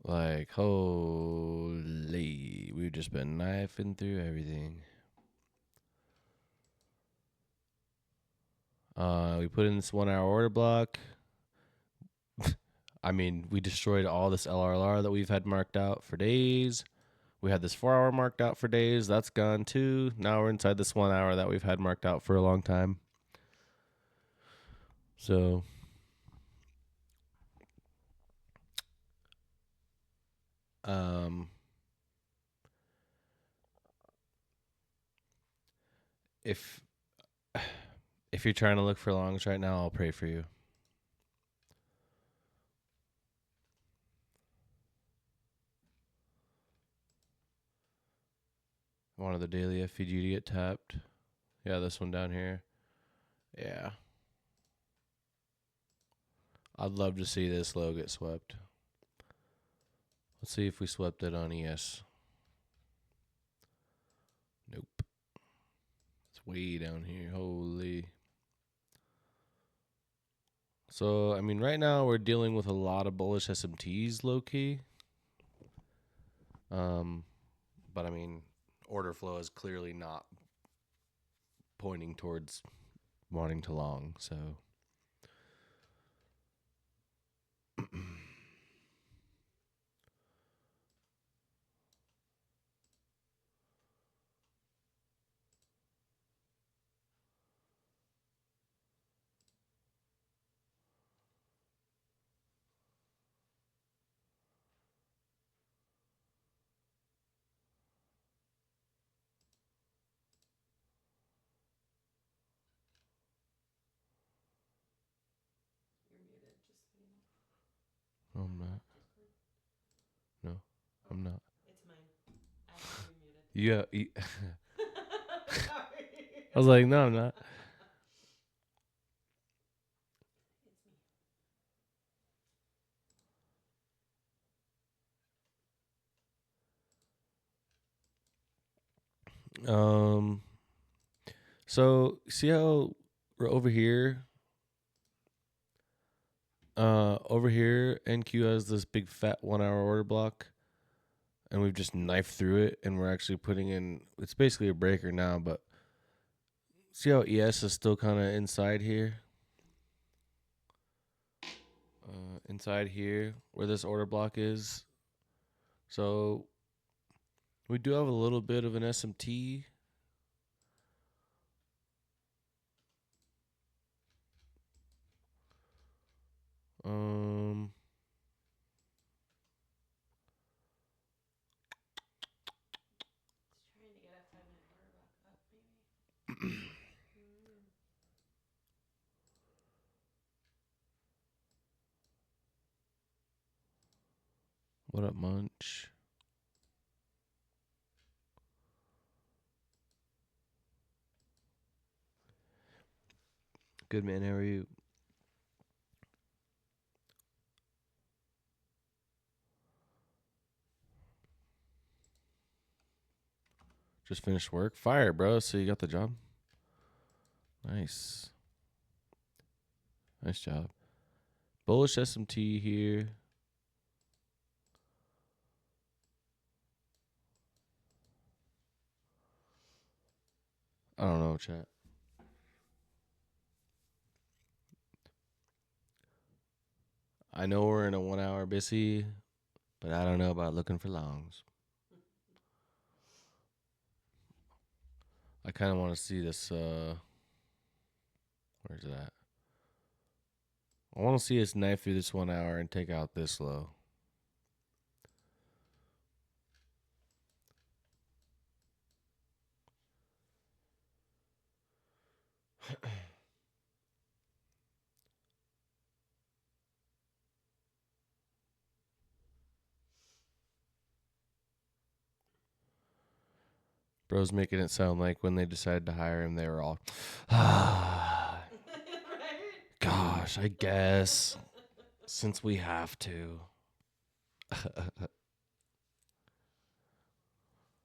Like, holy. We've just been knifing through everything. We put in this 1 hour order block. I mean, we destroyed all this LRLR that we've had marked out for days. We had this 4 hour marked out for days. That's gone too. Now we're inside this 1 hour that we've had marked out for a long time. So, um, if if you're trying to look for longs right now, I'll pray for you. One of the daily FPG to get tapped. Yeah, this one down here. Yeah. I'd love to see this low get swept. Let's see if we swept it on ES. Nope. It's way down here. Holy. So, I mean, right now we're dealing with a lot of bullish SMTs low key. But I mean, order flow is clearly not pointing towards wanting to long, so I'm not. No, I'm not. It's mine. I have you muted. Yeah. Sorry. I was like, no, I'm not. Um. So see how we're over here. Over here, NQ has this big fat 1 hour order block, and we've just knifed through it, and we're actually putting in. It's basically a breaker now, but see how ES is still kind of inside here. Inside here, where this order block is. So we do have a little bit of an SMT. Um, Just trying to get a 5-minute order block up, maybe. what up, Munch? Good, man. How are you? Just finished work. Fire, bro. So you got the job? Nice. Nice job. Bullish SMT here. I don't know, chat. I know we're in a 1 hour busy, but I don't know about looking for longs. I kind of want to see this. Where's it at? I want to see us knife through this 1 hour and take out this low. Bro's making it sound like when they decided to hire him, they were all, Right? gosh, I guess, since we have to.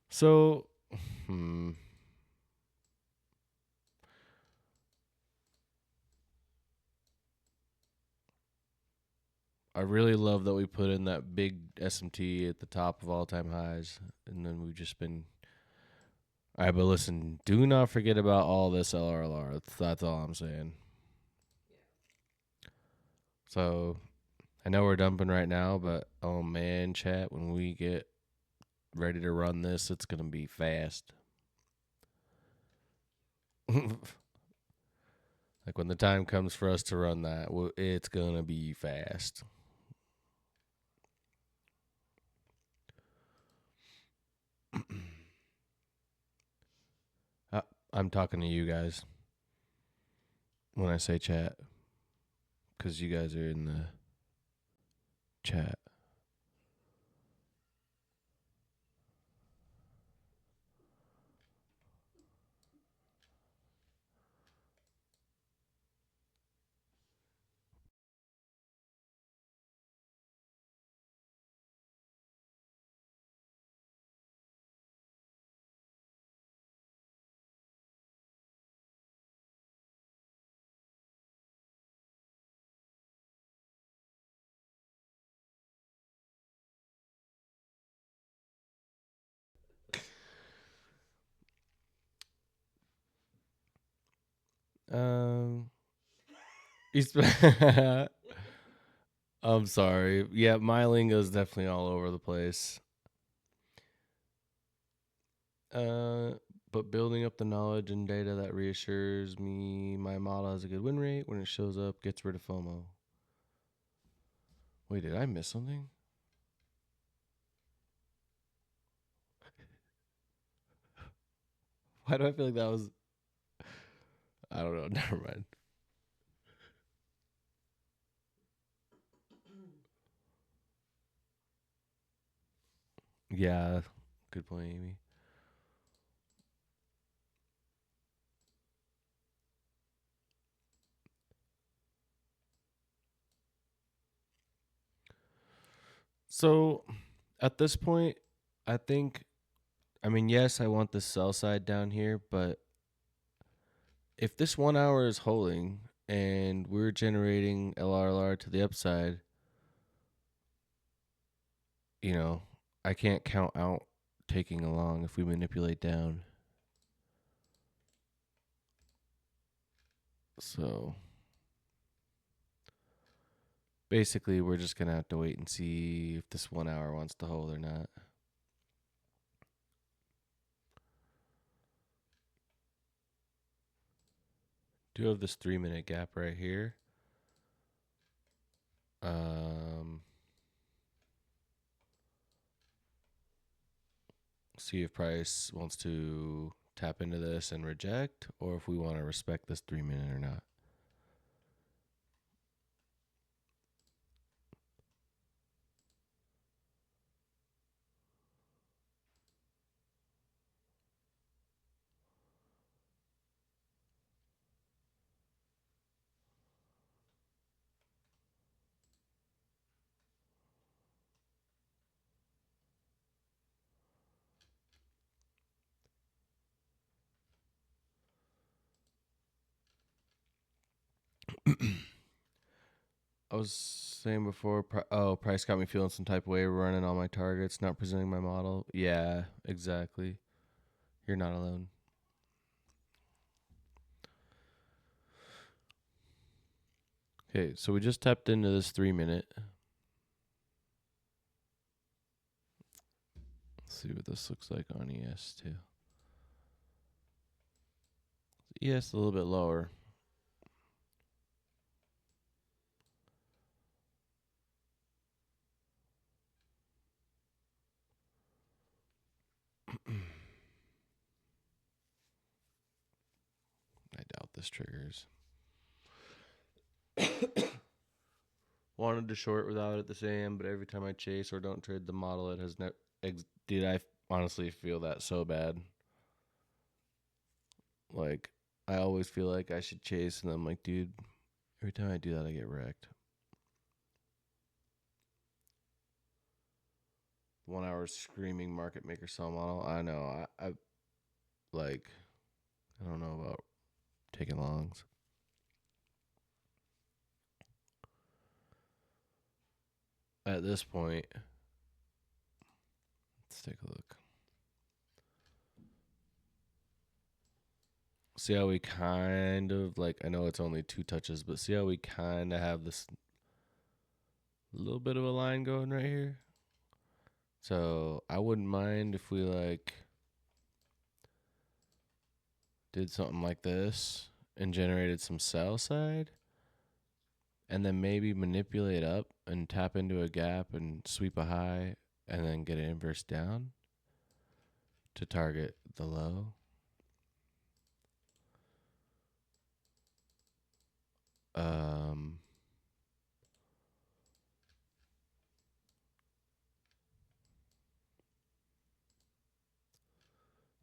So, I really love that we put in that big SMT at the top of all-time highs, and then we've just been. All right, but listen, do not forget about all this LRLR. That's all I'm saying. So, I know we're dumping right now, but oh man, chat, when we get ready to run this, it's gonna be fast. Like when the time comes for us to run that, it's gonna be fast. I'm talking to you guys when I say chat, because you guys are in the chat. He's I'm sorry. Yeah, my lingo is definitely all over the place. But building up the knowledge and data that reassures me my model has a good win rate when it shows up, gets rid of FOMO. Wait, did I miss something? Why do I feel like that was? I don't know. Never mind. Yeah, good point, Amy. So, at this point, I think, I mean, yes, I want the sell side down here, but if this 1 hour is holding and we're generating LRLR to the upside, I can't count out taking along if we manipulate down. So basically, we're just going to have to wait and see if this 1 hour wants to hold or not. Do have this 3-minute gap right here. See if price wants to tap into this and reject, or if we want to respect this 3-minute or not. I was saying before, price got me feeling some type of way, running all my targets, not presenting my model. Yeah, exactly. You're not alone. Okay, so we just tapped into this 3-minute. Let's see what this looks like on ES too. ES a little bit lower. I doubt this triggers. Wanted to short without it the same, but every time I chase or don't trade the model, it has never. Dude, I honestly feel that so bad. Like, I always feel like I should chase, and I'm like, dude, every time I do that, I get wrecked. 1 hour screaming market maker sell model. I know. I like. I don't know about taking longs. at this point, let's take a look. See how we kind of like, I know it's only 2 touches, but see how we kind of have this little bit of a line going right here? So I wouldn't mind if we like did something like this and generated some sell side and then maybe manipulate up and tap into a gap and sweep a high and then get an inverse down to target the low.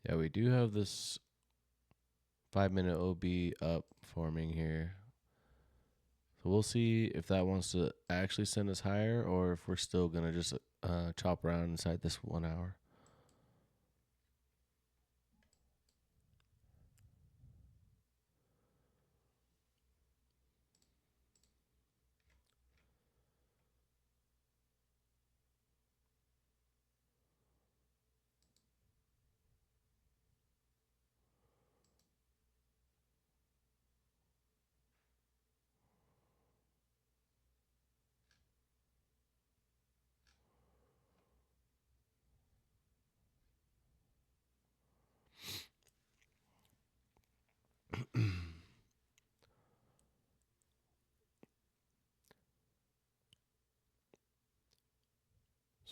Yeah, we do have this 5-minute OB up forming here. So we'll see if that wants to actually send us higher or if we're still going to just chop around inside this 1 hour.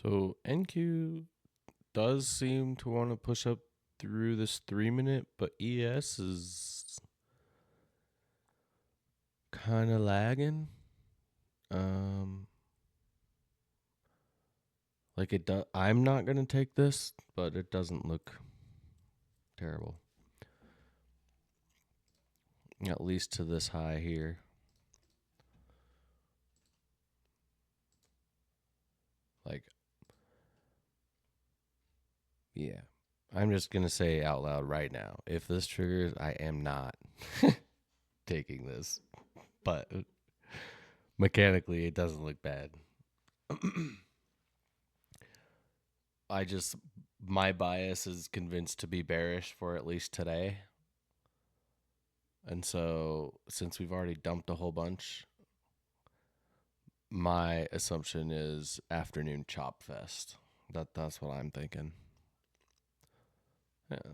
So NQ does seem to want to push up through this 3-minute, but ES is kind of lagging. Like it does. I'm not gonna take this, but it doesn't look terrible. At least to this high here. Like, yeah. I'm just gonna say out loud right now. If this triggers, I am not taking this. But mechanically, it doesn't look bad. My bias is convinced to be bearish for at least today. And so, since we've already dumped a whole bunch, my assumption is afternoon chop fest. That's what I'm thinking. Yeah.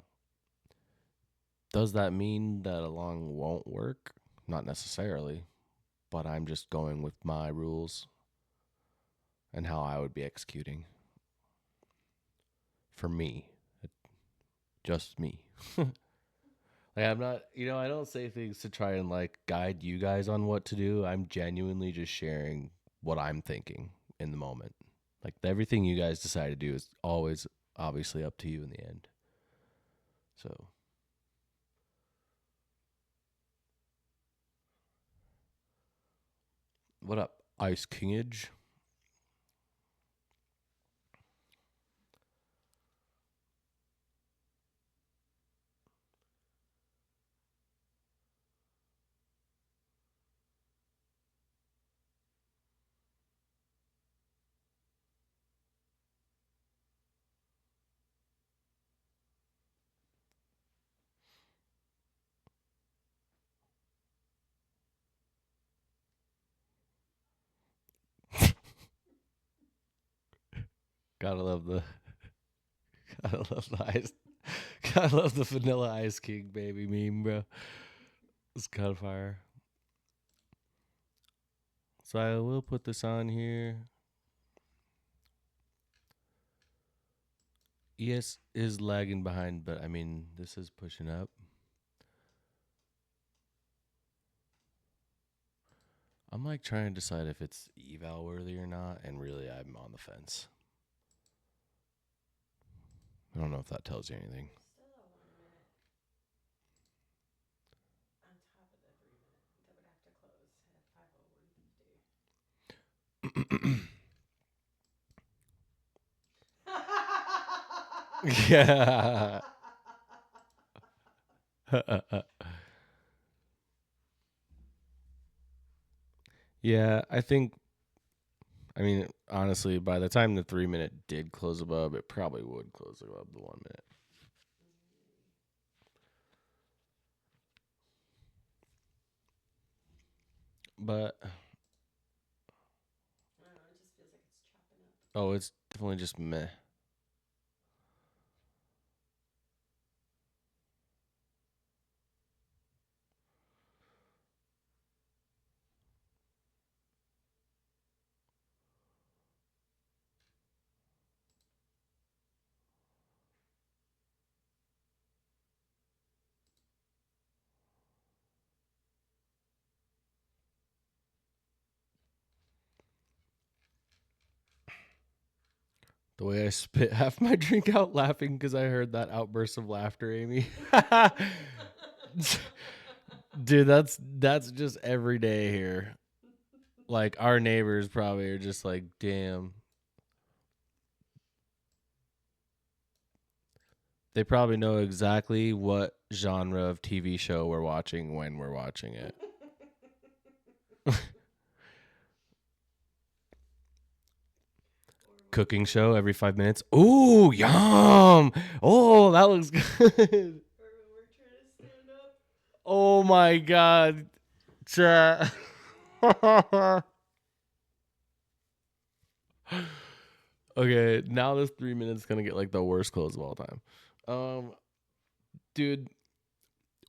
Does that mean that a long won't work? Not necessarily, but I'm just going with my rules and how I would be executing. For me, just me. Like I'm not, I don't say things to try and like guide you guys on what to do. I'm genuinely just sharing what I'm thinking in the moment. Like everything you guys decide to do is always obviously up to you in the end. So, what up, Ice Kingage? Gotta love the, gotta love the ice, gotta love the Vanilla Ice King baby meme, bro. It's kind of fire. So I will put this on here. ES is lagging behind, but I mean, this is pushing up. I'm like trying to decide if it's eval worthy or not, and really I'm on the fence. I don't know if that tells you anything. Still a 1 minute on top of the 3 minute that would have to close at 5:01:50. Yeah. Yeah, I mean, honestly, by the time the 3 minute did close above, it probably would close above the 1 minute. But I don't know. It just feels like it's chopping up. oh, it's definitely just meh. The way I spit half my drink out laughing because I heard that outburst of laughter, Amy. Dude, that's just every day here. Like our neighbors probably are just like, damn. They probably know exactly what genre of TV show we're watching when we're watching it. Cooking show every 5 minutes. Ooh, yum. Oh, that looks good. Or when we're trying to stand up. Oh my god. Chat. Okay, now this 3 minutes is gonna get like the worst close of all time. Dude,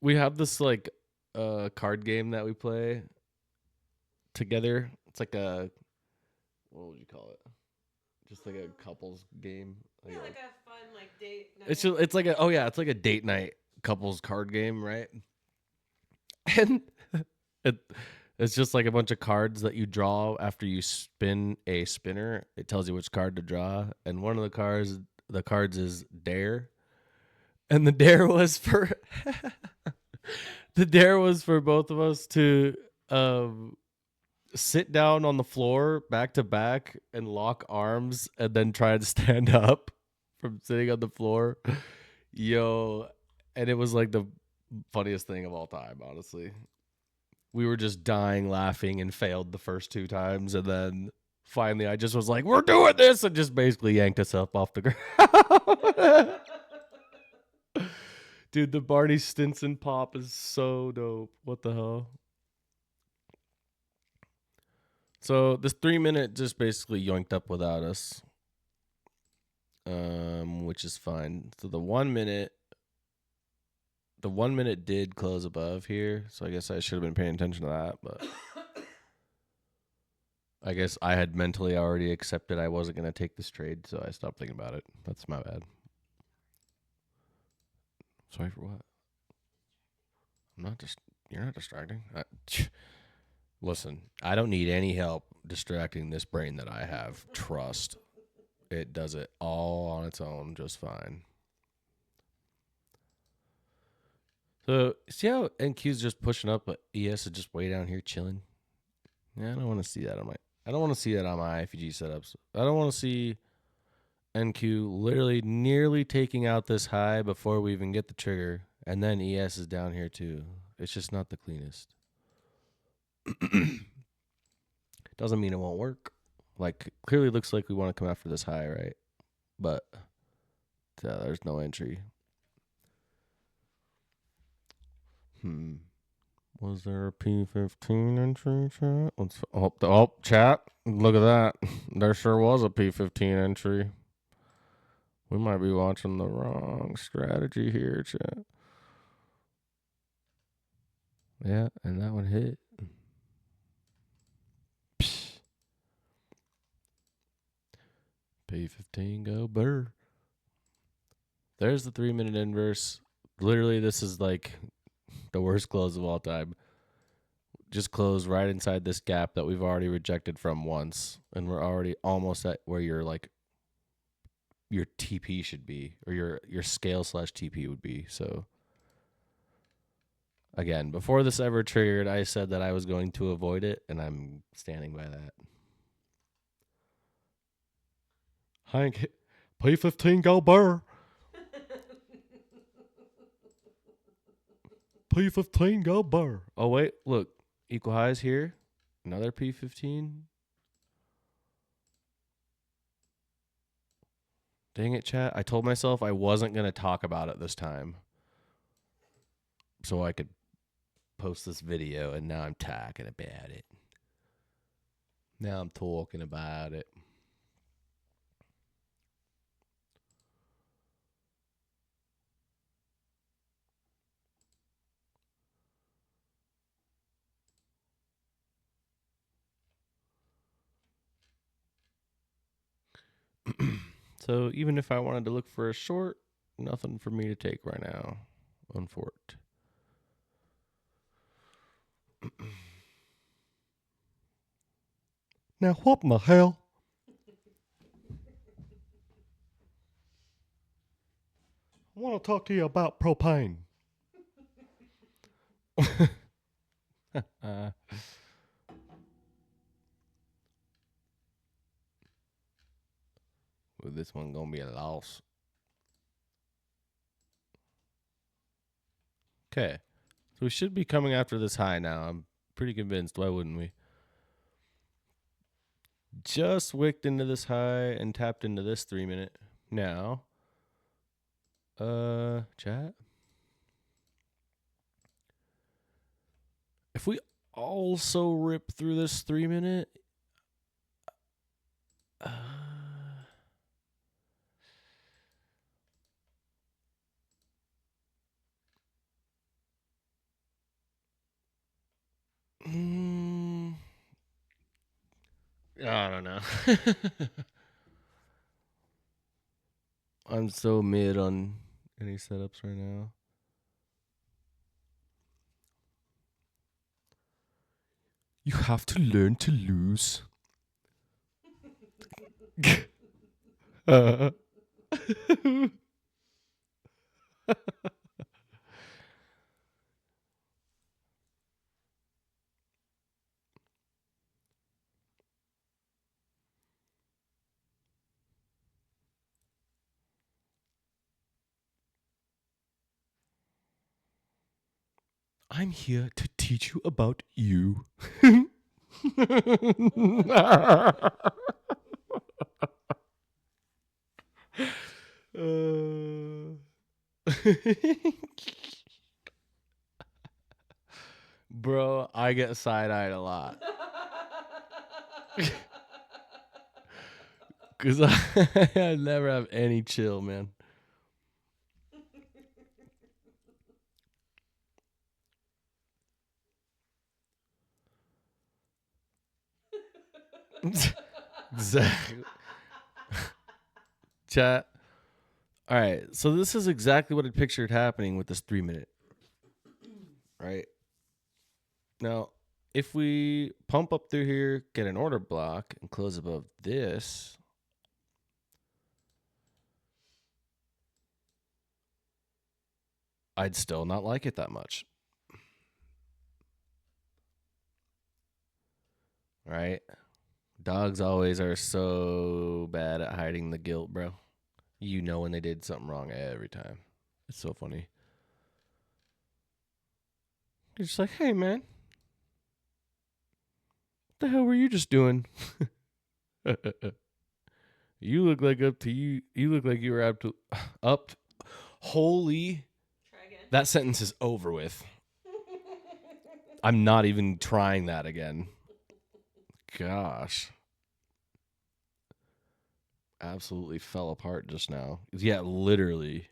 we have this like card game that we play together. It's like a, what would you call it? Just like a couples game. Yeah, like a fun like date night. It's like a, oh yeah, it's like a date night couples card game, right? And it it's just like a bunch of cards that you draw after you spin a spinner. It tells you which card to draw, and one of the cards is dare, and the dare was for the dare was for both of us to sit down on the floor back to back and lock arms and then try to stand up from sitting on the floor. Yo, and it was like the funniest thing of all time, honestly. We were just dying laughing and failed the first 2 times, and then finally I just was like, we're doing this, and just basically yanked us up off the ground. Dude, the Barney Stinson pop is so dope. What the hell? So this 3 minute just basically yoinked up without us, which is fine. So the 1 minute did close above here, so I guess I should have been paying attention to that, but I guess I had mentally already accepted I wasn't going to take this trade, so I stopped thinking about it. That's my bad. Sorry for what? You're not distracting. Listen, I don't need any help distracting this brain that I have. Trust. It does it all on its own just fine. So, see how NQ's just pushing up, but ES is just way down here chilling? Yeah, I don't want to see that on my IFG setups. I don't want to see NQ literally nearly taking out this high before we even get the trigger, and then ES is down here too. It's just not the cleanest. Doesn't mean it won't work. Like, clearly looks like we want to come after this high, right? But there's no entry. Was there a P15 entry, chat? Chat. Look at that. There sure was a P15 entry. We might be watching the wrong strategy here, chat. Yeah, and that one hit. Psh. P15 go burr. There's the 3 minute inverse. Literally, this is like the worst close of all time. Just close right inside this gap that we've already rejected from once, and we're already almost at where your TP should be, or your scale / TP would be. So again, before this ever triggered, I said that I was going to avoid it, and I'm standing by that. Hank, P15 go burr. P15 go burr. Oh wait, look, equal highs here. Another P15. Dang it, chat. I told myself I wasn't going to talk about it this time so I could post this video, and now I'm talking about it. Now I'm talking about it. So even if I wanted to look for a short, nothing for me to take right now. Unfort. Now what in the hell? I want to talk to you about propane. uh, well, this one gonna be a loss. Okay, so we should be coming after this high now. I'm pretty convinced. Why wouldn't we? Just wicked into this high and tapped into this 3 minute. Now, chat. If we also rip through this 3 minute, uh, I don't know. I'm so mid on any setups right now. You have to learn to lose. I'm here to teach you about you. Bro, I get side-eyed a lot. Because I never have any chill, man. Exactly. Chat. All right. So this is exactly what I pictured happening with this 3 minute. Right. Now, if we pump up through here, get an order block, and close above this, I'd still not like it that much. Right? Dogs always are so bad at hiding the guilt, bro. You know when they did something wrong every time. It's so funny. You're just like, hey, man, what the hell were you just doing? You look like up to you. You look like you were up to up. Holy. Try again. That sentence is over with. I'm not even trying that again. Gosh. Absolutely fell apart just now. Yeah, literally.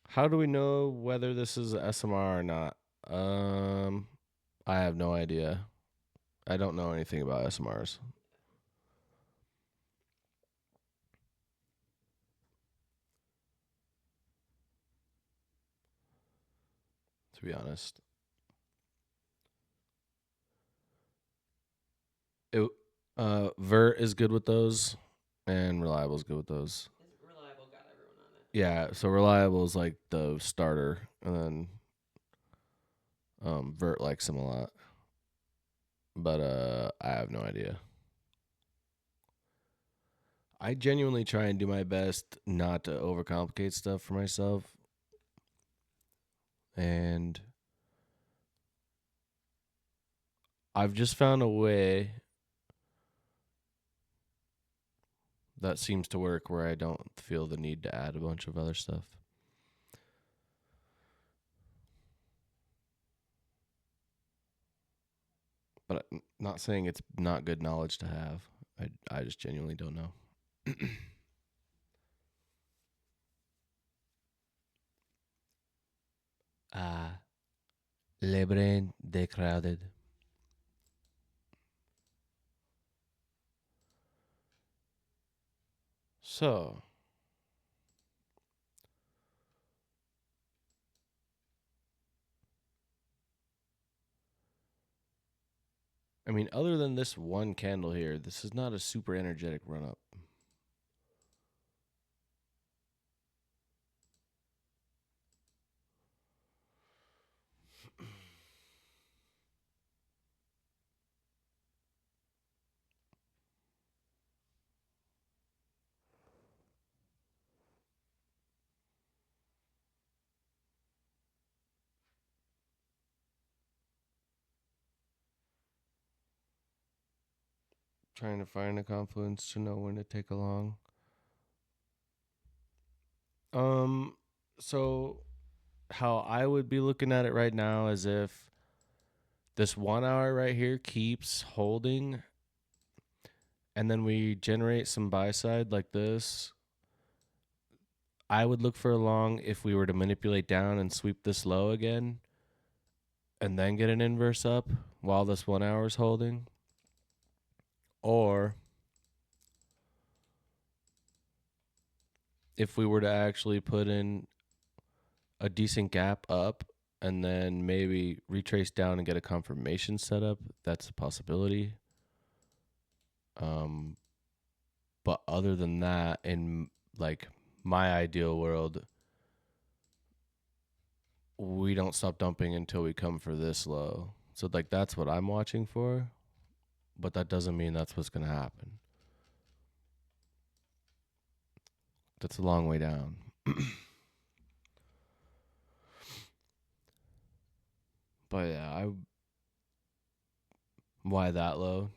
How do we know whether this is SMR or not? I have no idea. I don't know anything about SMRs. To be honest. Vert is good with those, and Reliable is good with those. Reliable got everyone on it. Yeah, so Reliable is like the starter, and then Vert likes him a lot. But I have no idea. I genuinely try and do my best not to overcomplicate stuff for myself. And I've just found a way that seems to work where I don't feel the need to add a bunch of other stuff. But I'm not saying it's not good knowledge to have. I just genuinely don't know. Ah, le brain decrowded. So, I mean, other than this one candle here, this is not a super energetic run up. Trying to find a confluence to know when to take along. So how I would be looking at it right now is if this 1 hour right here keeps holding and then we generate some buy side like this, I would look for a long if we were to manipulate down and sweep this low again and then get an inverse up while this 1 hour is holding. Or if we were to actually put in a decent gap up and then maybe retrace down and get a confirmation setup, that's a possibility. But other than that, in like my ideal world, we don't stop dumping until we come for this low. So like that's what I'm watching for, but that doesn't mean that's what's gonna happen. That's a long way down. But yeah, why that low?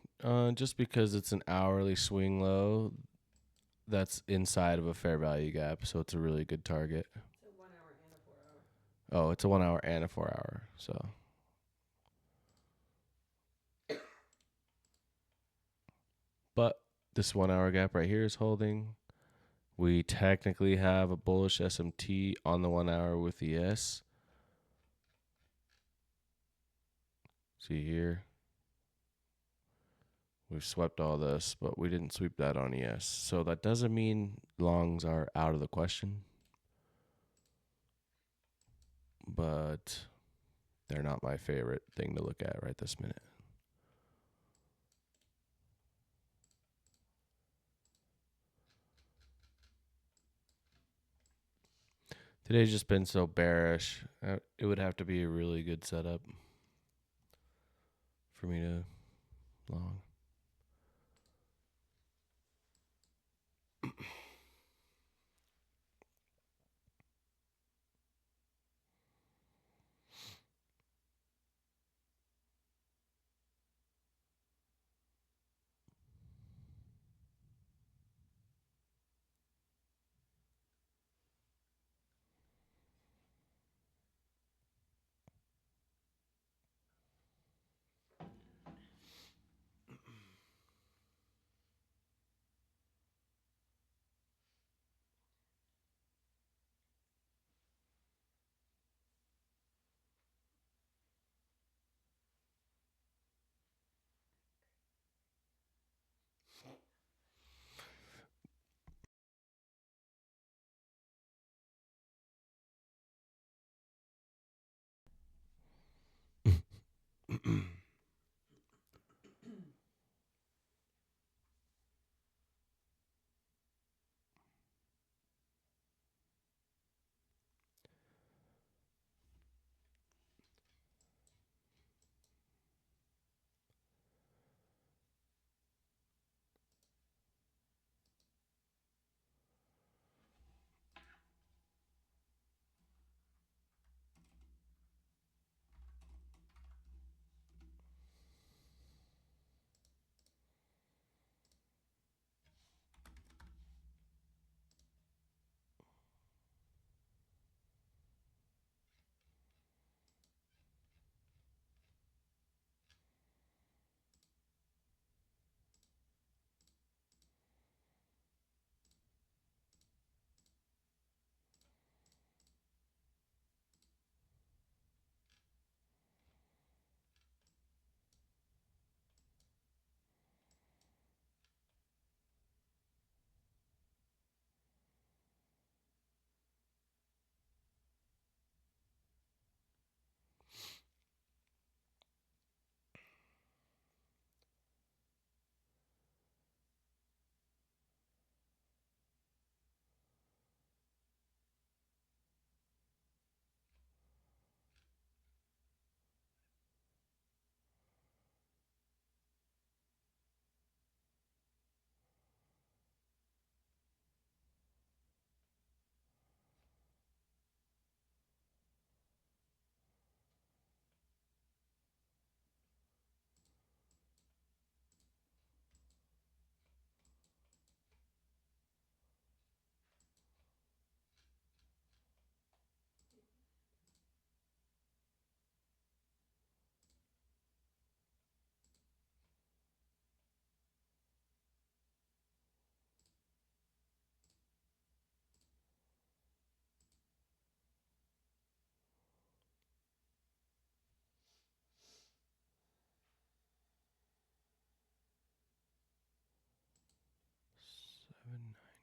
Just because it's an hourly swing low that's inside of a fair value gap, so it's a really good target. It's a 1 hour and a 4 hour. Oh, it's a 1 hour and a 4 hour. So, but this 1 hour gap right here is holding. We technically have a bullish SMT on the 1 hour with the S. See here. We've swept all this, but we didn't sweep that on ES. So that doesn't mean longs are out of the question. But they're not my favorite thing to look at right this minute. Today's just been so bearish. It would have to be a really good setup for me to long.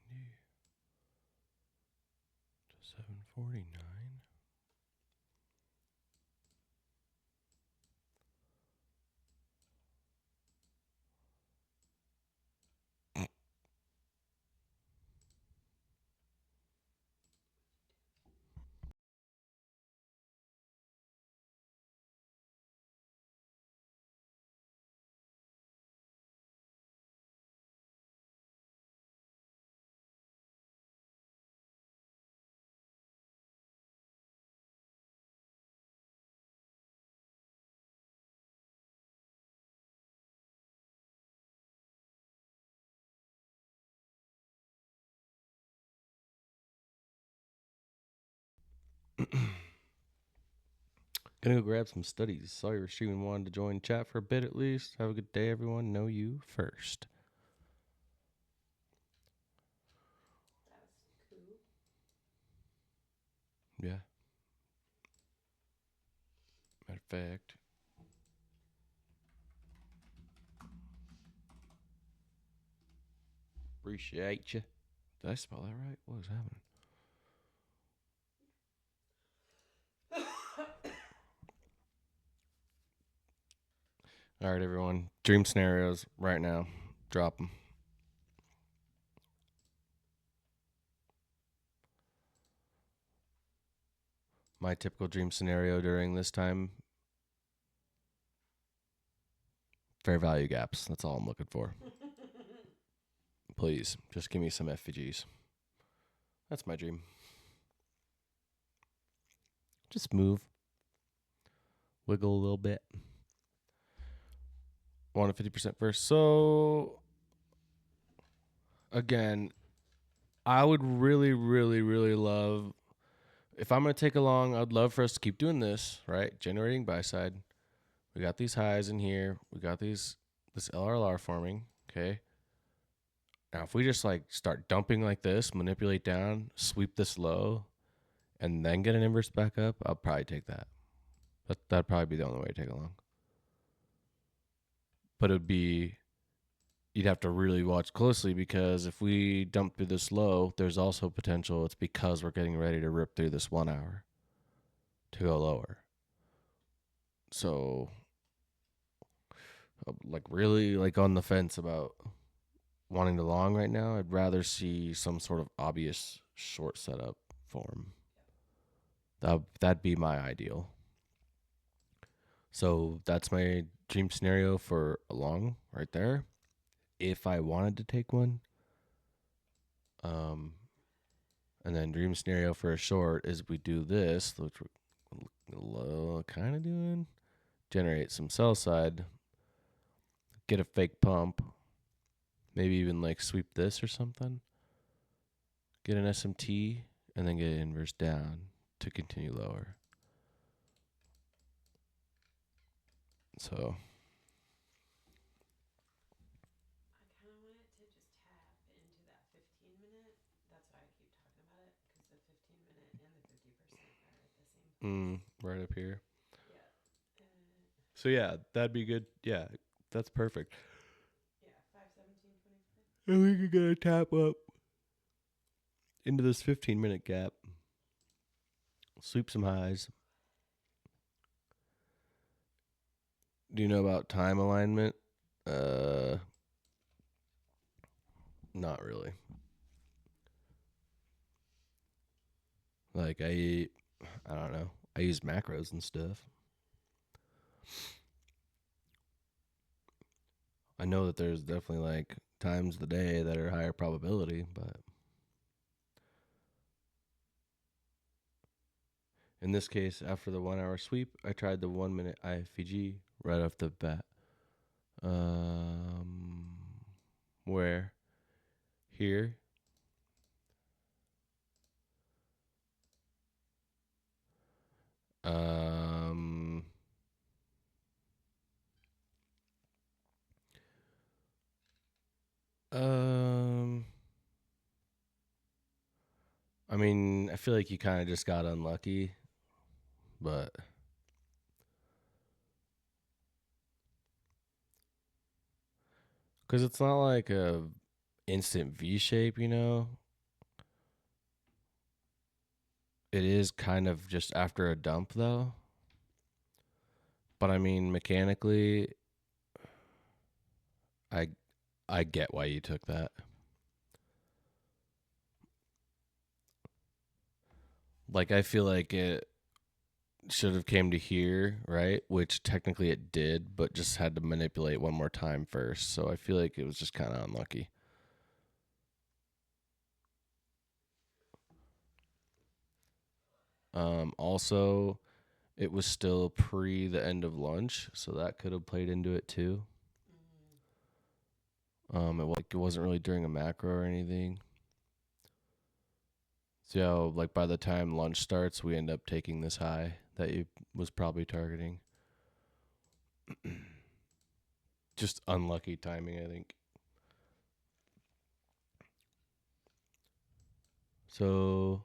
to 749. Gonna go grab some studies. Saw you were streaming, wanted to join chat for a bit at least. Have a good day, everyone. Know you first. That was cool. Yeah. Matter of fact. Appreciate you. Did I spell that right? What is happening? All right, everyone. Dream scenarios right now. Drop them. My typical dream scenario during this time. Fair value gaps. That's all I'm looking for. Please, just give me some FVGs. That's my dream. Just move. Wiggle a little bit. Want a 50% first. So, again, I would really, really, really love, if I'm going to take along, I'd love for us to keep doing this, right? Generating buy side. We got these highs in here. We got this LRLR forming, okay? Now, if we just like start dumping like this, manipulate down, sweep this low, and then get an inverse back up, I'll probably take that. That'd probably be the only way to take along. But you'd have to really watch closely, because if we dump through this low, there's also potential it's because we're getting ready to rip through this 1 hour to go lower. So, like, really like on the fence about wanting to long right now. I'd rather see some sort of obvious short setup form. That'd be my ideal. So that's my dream scenario for a long right there. If I wanted to take one, and then dream scenario for a short is we do this, which we're kind of doing, generate some sell side, get a fake pump, maybe even like sweep this or something, get an SMT, and then get an inverse down to continue lower. So I kind of want it to just tap into that 15-minute. That's why I keep talking about it, because the 15-minute and the 50% are at the same place. right up here. Yeah. So yeah, that'd be good. Yeah, that's perfect. Yeah, 5:17:25. And we could get a tap up into this 15-minute gap, sweep some highs. Do you know about time alignment? Not really. Like I don't know. I use macros and stuff. I know that there's definitely like times of the day that are higher probability, but in this case, after the 1 hour sweep, I tried the 1 minute IFVG right off the bat. Where here, um, um, I mean, I feel like you kind of just got unlucky, but because it's not like a instant V shape, you know. It is kind of just after a dump though. But I mean, mechanically, I I get why you took that. Like I feel like it should have came to here, right? Which technically it did, but just had to manipulate one more time first. So I feel like it was just kind of unlucky. Also, it was still pre the end of lunch, so that could have played into it too. It wasn't really during a macro or anything. So like by the time lunch starts, we end up taking this high that you was probably targeting. Just unlucky timing, I think. So,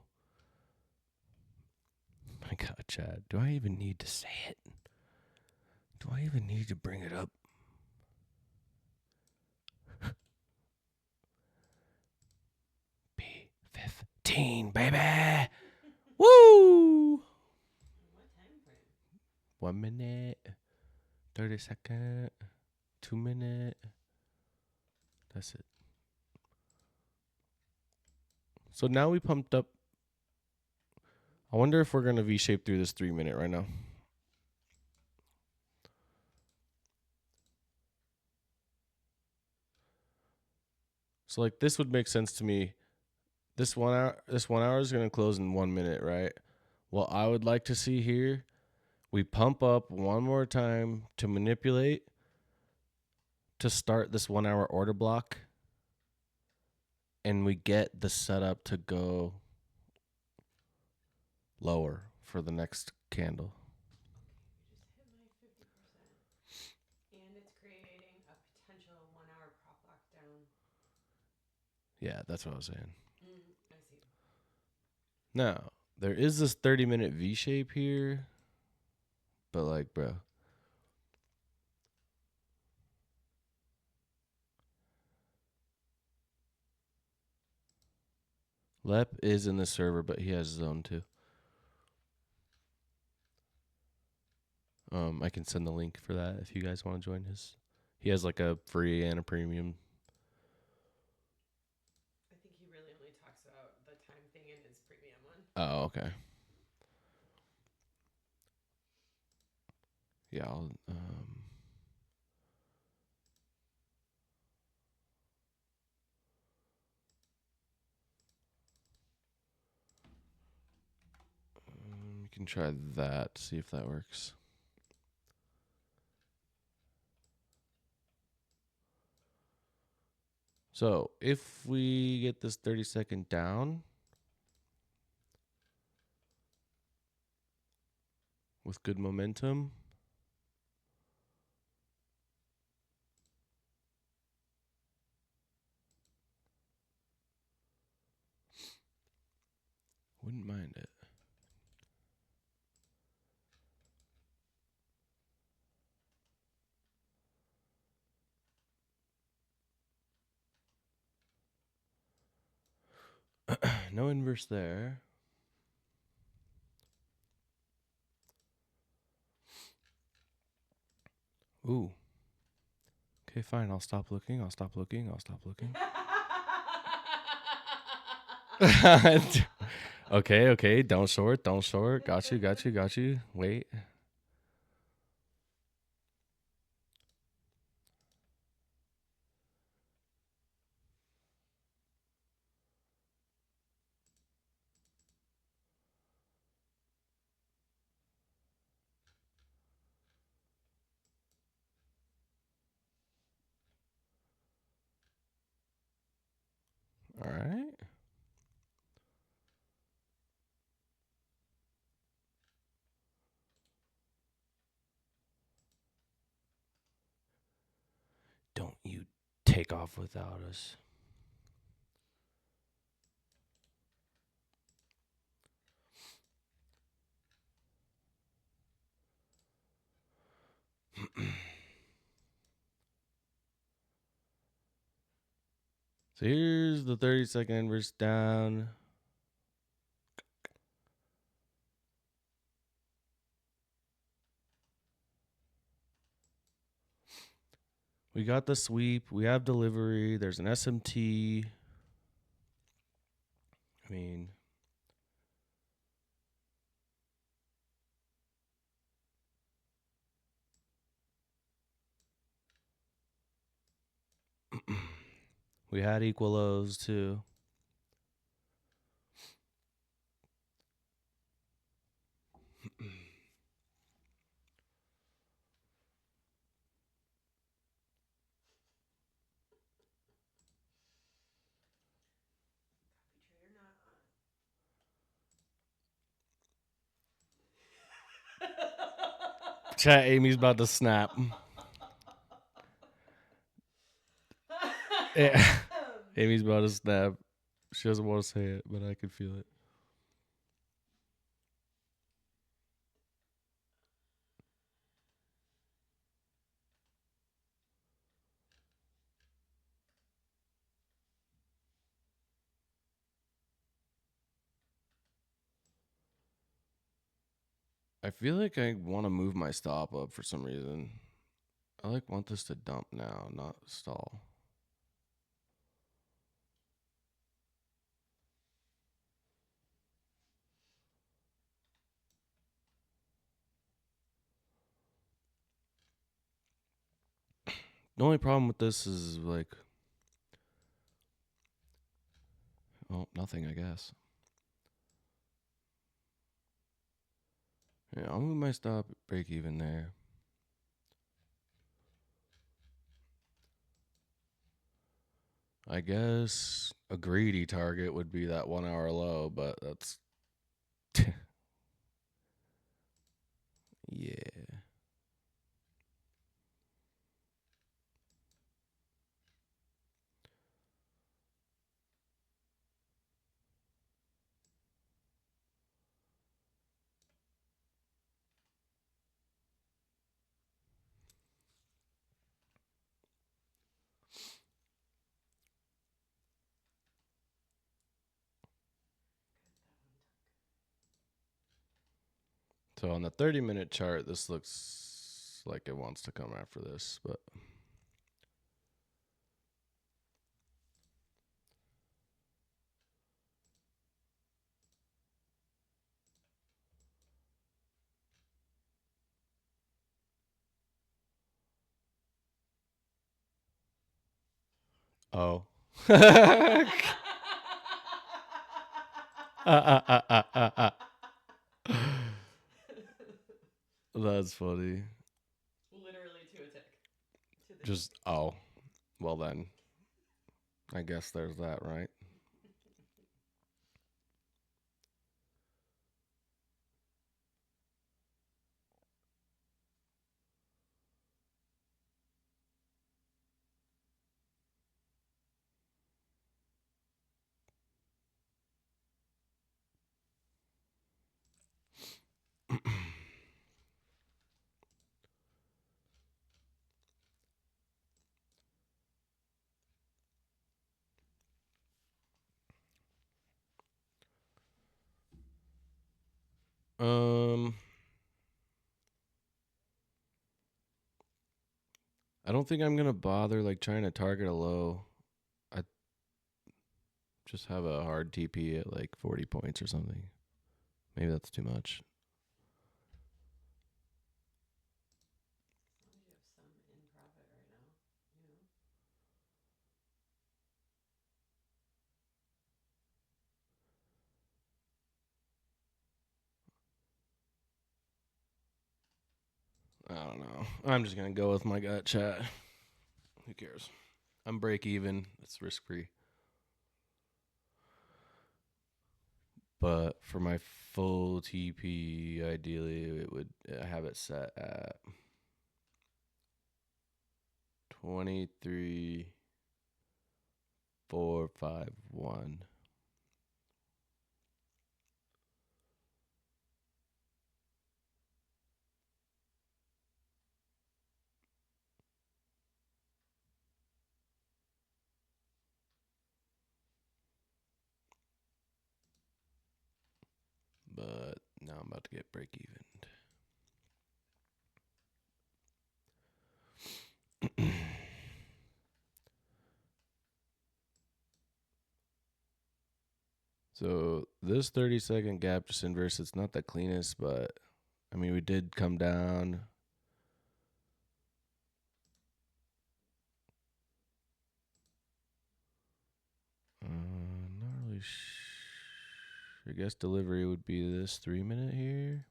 my God, Chad, do I even need to say it? Do I even need to bring it up? P15, baby! Woo! What time frame? 1 minute, 30 second, 2 minute. That's it. So now we pumped up. I wonder if we're going to V shape through this 3 minute right now. So like this would make sense to me. This 1 hour is going to close in 1 minute, right? Well, I would like to see here we pump up one more time to manipulate to start this 1 hour order block, and we get the setup to go lower for the next candle. Okay, we just hit my 50%. And it's creating a potential 1 hour prop lockdown. Yeah, that's what I was saying. I see. Now, there is this 30-minute V shape here, but like, bro. Lep is in the server, but he has his own too. I can send the link for that if you guys want to join his. He has like a free and a premium. I think he really only talks about the time thing in his premium one. Oh, okay. Yeah, I'll you can try that, see if that works. So if we get this 30-second down with good momentum, wouldn't mind it. No inverse there. Ooh. Okay, fine. I'll stop looking. I'll stop looking. I'll stop looking. Okay, okay. Don't short. Don't short. Got you. Got you. Got you. Wait. All right. Don't you take off without us. So here's the 30-second inverse down. We got the sweep. We have delivery. There's an SMT. I mean, we had equal lows too. Copy trader not on. Chat, Amy's about to snap. Yeah. Amy's about to snap. She doesn't want to say it, but I can feel it. I feel like I want to move my stop up for some reason. I want this to dump now, not stall. The only problem with this is nothing, I guess. Yeah, I'll move my stop break even there. I guess a greedy target would be that 1 hour low, but that's yeah. So on the 30-minute chart, this looks like it wants to come after this, but oh. That's funny. Literally to a tick. To the Just well then. I guess there's that, right? I don't think I'm gonna bother trying to target a low. I just have a hard TP at 40 points or something. Maybe that's too much. As long as you have some in profit right now, you know. I don't know. I'm just gonna go with my gut, chat. Who cares? I'm break even. It's risk free. But for my full TP, ideally, it would have it set at 23,451. I'm about to get break even. So this 30-second gap just inverse. It's not the cleanest, but I mean we did come down. Not really. I guess delivery would be this 3-minute here.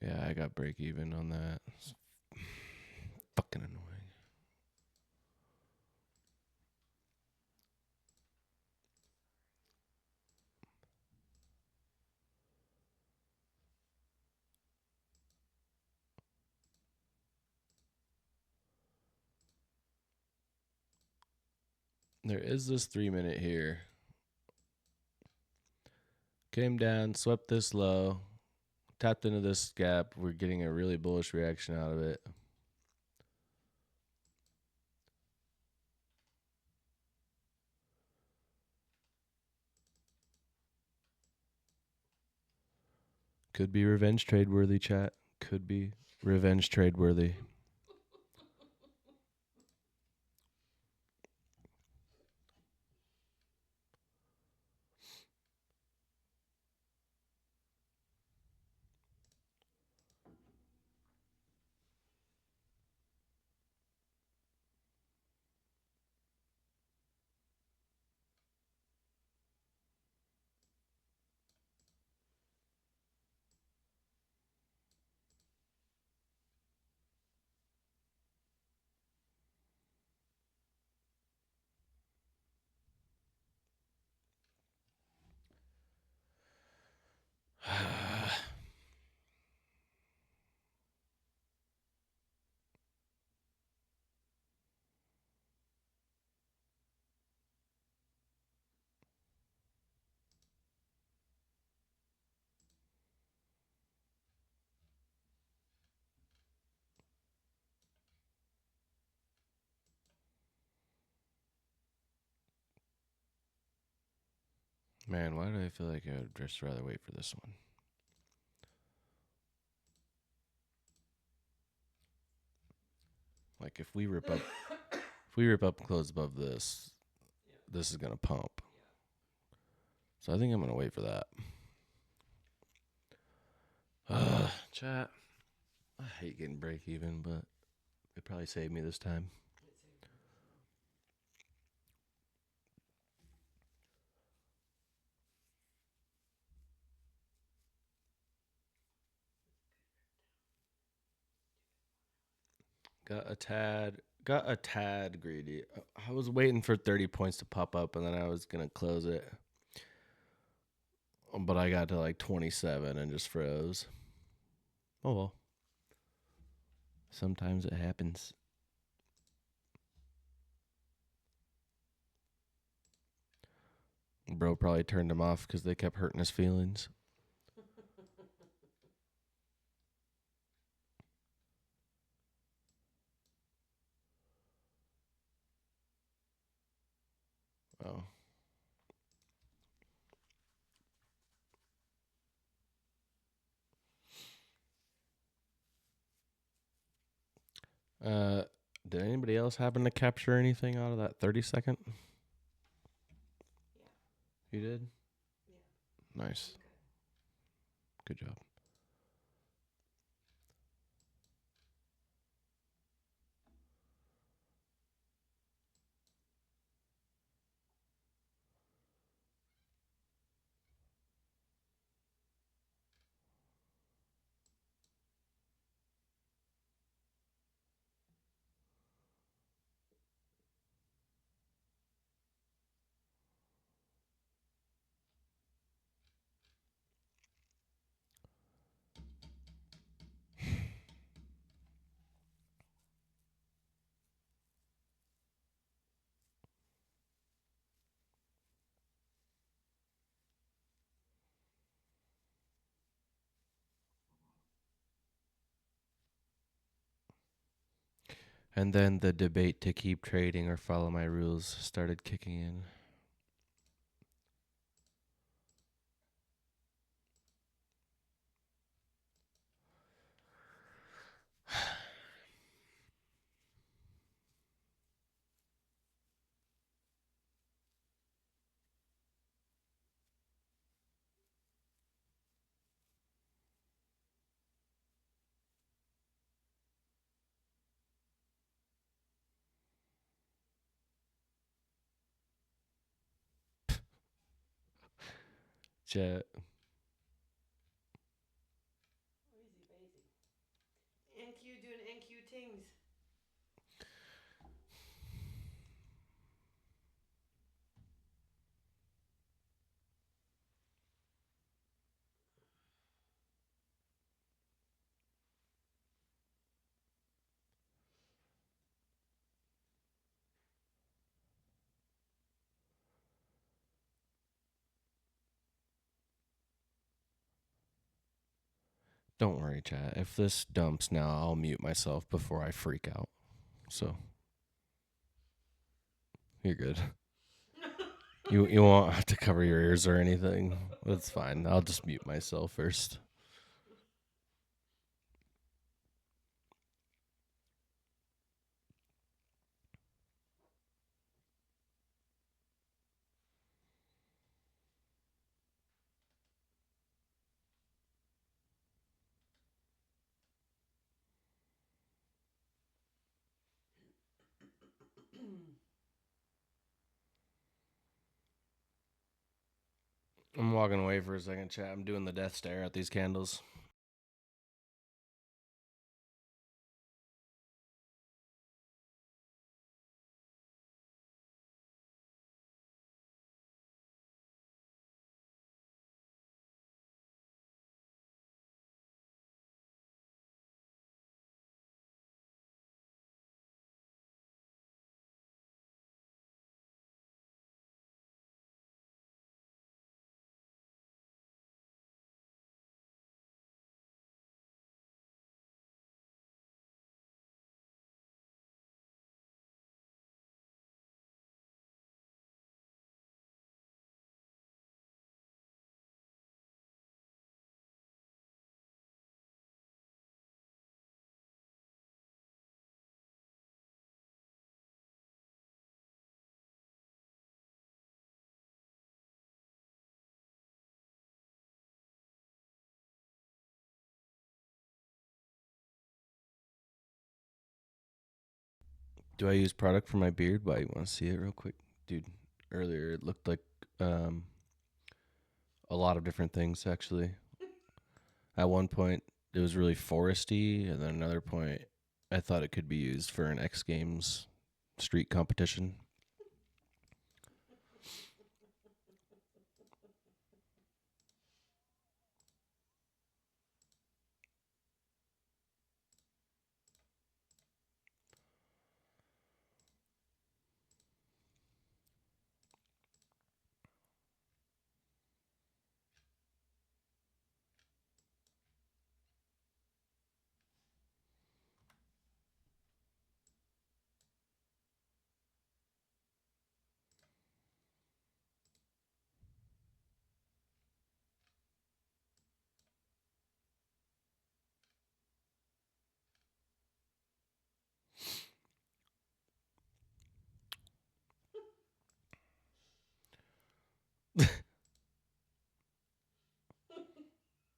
Yeah, I got break even on that. It's fucking annoying. There is this 3-minute here. Came down, swept this low, tapped into this gap. We're getting a really bullish reaction out of it. Could be revenge trade worthy, chat. Could be revenge trade worthy. Man, why do I feel like I would just rather wait for this one? Like if we rip up and close above this, this is gonna pump. So I think I'm gonna wait for that. Chat. I hate getting break even, but it probably saved me this time. Got a tad greedy. I was waiting for 30 points to pop up and then I was gonna close it. But I got to like 27 and just froze. Oh well. Sometimes it happens. Bro probably turned him off because they kept hurting his feelings. Oh. Did anybody else happen to capture anything out of that 30-second? Yeah. You did? Yeah. Nice. Good job. And then the debate to keep trading or follow my rules started kicking in. Chat. Easy bazy. NQ doing NQ things. Don't worry, chat. If this dumps now, I'll mute myself before I freak out. So you're good. You won't have to cover your ears or anything. That's fine. I'll just mute myself first. I'm walking away for a second, chat. I'm doing the death stare at these candles. Do I use product for my beard? Why, you want to see it real quick? Dude, earlier it looked like a lot of different things, actually. At one point, it was really foresty, and then another point, I thought it could be used for an X Games street competition.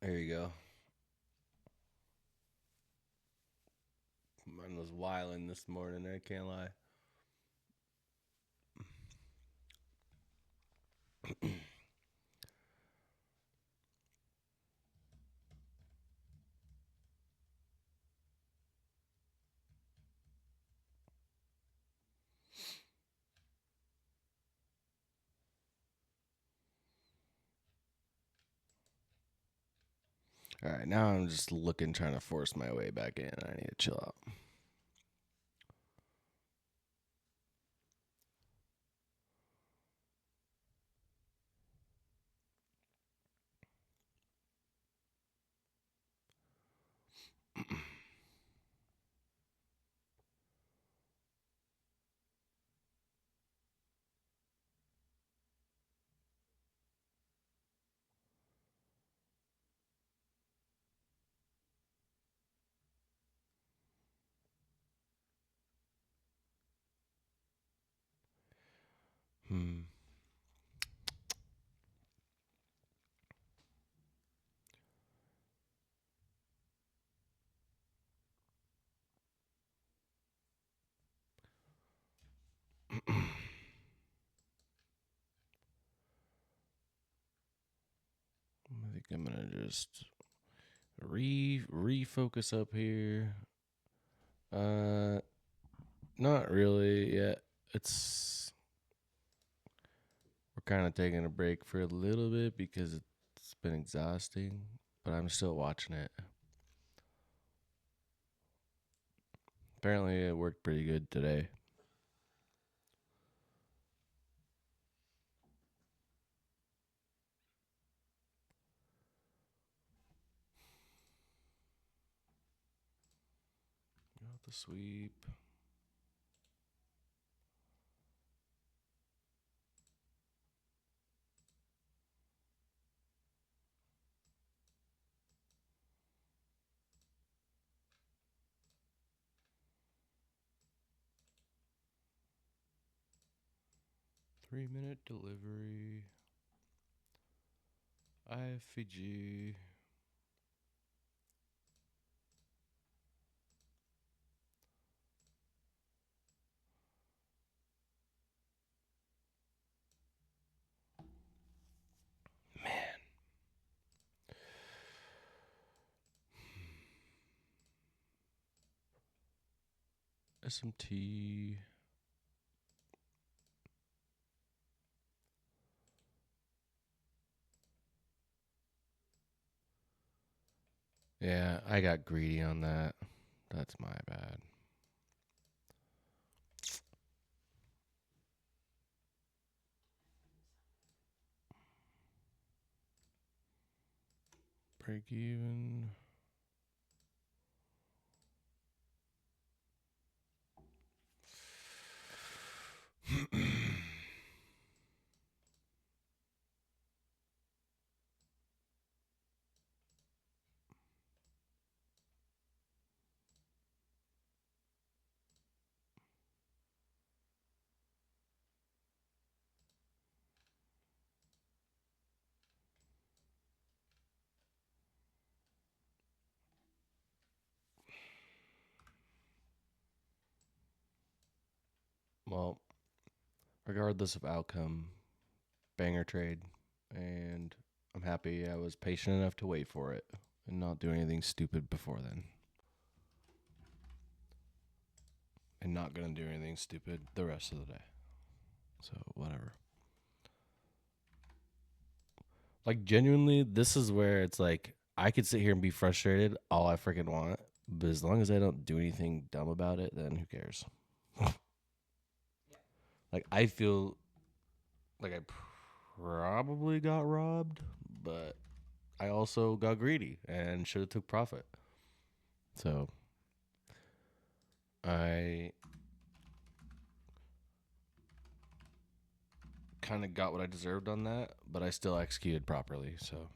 There you go. Mine was wilding this morning, I can't lie. All right, now I'm just looking, trying to force my way back in. I need to chill out. Hmm. I think I'm gonna just refocus up here. Not really yet. It's We're kind of taking a break for a little bit because it's been exhausting, but I'm still watching it. Apparently, it worked pretty good today. Got the sweep. Three-minute delivery. IFG. SMT. Yeah, I got greedy on that. That's my bad. Break even. Well, regardless of outcome, banger trade, and I'm happy I was patient enough to wait for it and not do anything stupid before then. And not gonna do anything stupid the rest of the day. So whatever. Like genuinely, this is where it's like I could sit here and be frustrated all I freaking want, but as long as I don't do anything dumb about it, then who cares? Like I feel like I probably got robbed, but I also got greedy and should have took profit. So I kind of got what I deserved on that, but I still executed properly. So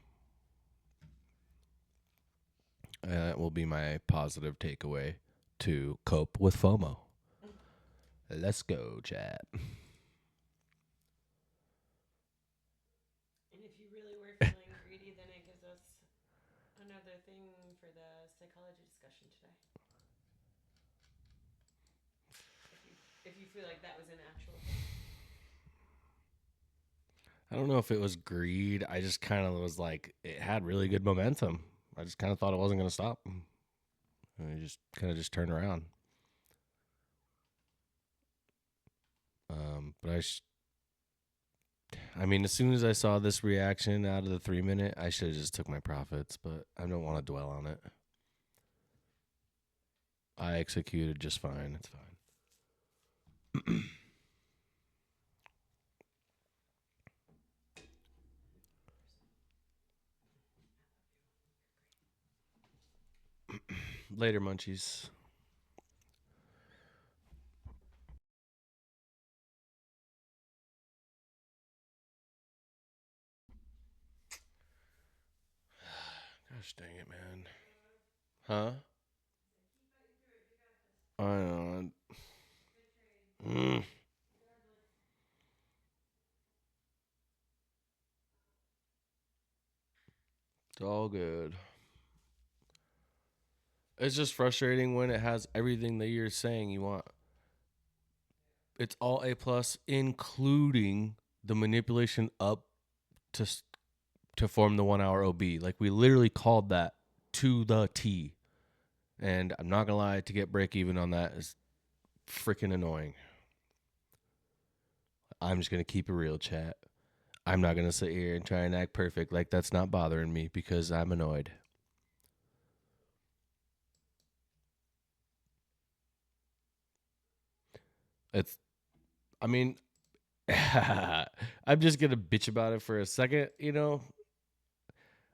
that will be my positive takeaway to cope with FOMO. Let's go, chat. And if you really were feeling greedy, then it gives us another thing for the psychology discussion today. If you feel like that was an actual thing. I don't know if it was greed. I just kind of was like, it had really good momentum. I just kind of thought it wasn't going to stop. And it just kind of just turned around. But I mean, as soon as I saw this reaction out of the 3 minute, I should have just took my profits, but I don't want to dwell on it. I executed just fine. It's fine. Later, munchies. Gosh dang it, man. Huh? I know. Mm. all good. It's just frustrating when it has everything that you're saying you want. It's all A plus, including the manipulation up to to form the 1 hour OB. Like we literally called that to the T. And I'm not gonna lie, to get break even on that is freaking annoying. I'm just gonna keep it real, chat. I'm not gonna sit here and try and act perfect. Like that's not bothering me because I'm annoyed. It's, I mean, I'm just gonna bitch about it for a second, you know.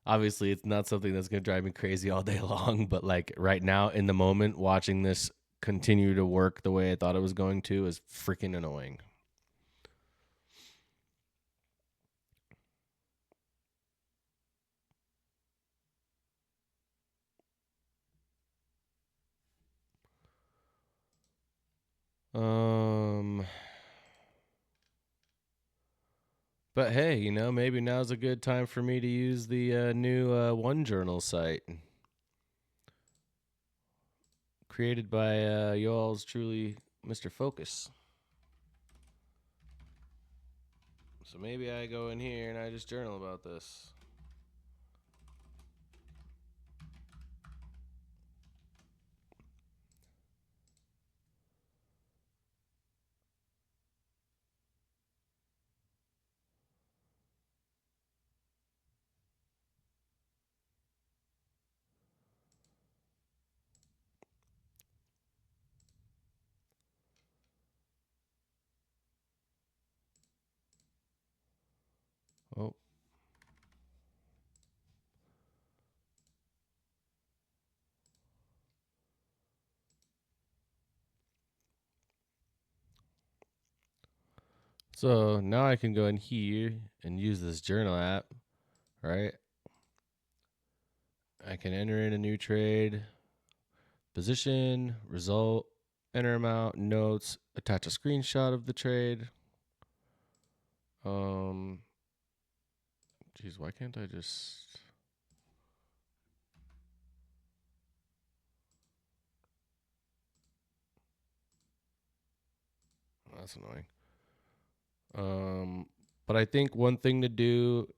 Obviously, it's not something that's gonna drive me crazy all day long, but like right now in the moment, watching this continue to work the way I thought it was going to is freaking annoying. Um, but hey, you know, maybe now's a good time for me to use the new One Journal site created by y'all's truly, Mr. Focus. So maybe I go in here and I just journal about this. Oh, so now I can go in here and use this journal app, right? I can enter in a new trade, position, result, enter amount, notes, attach a screenshot of the trade. Geez, why can't I just? That's annoying. But I think one thing to do,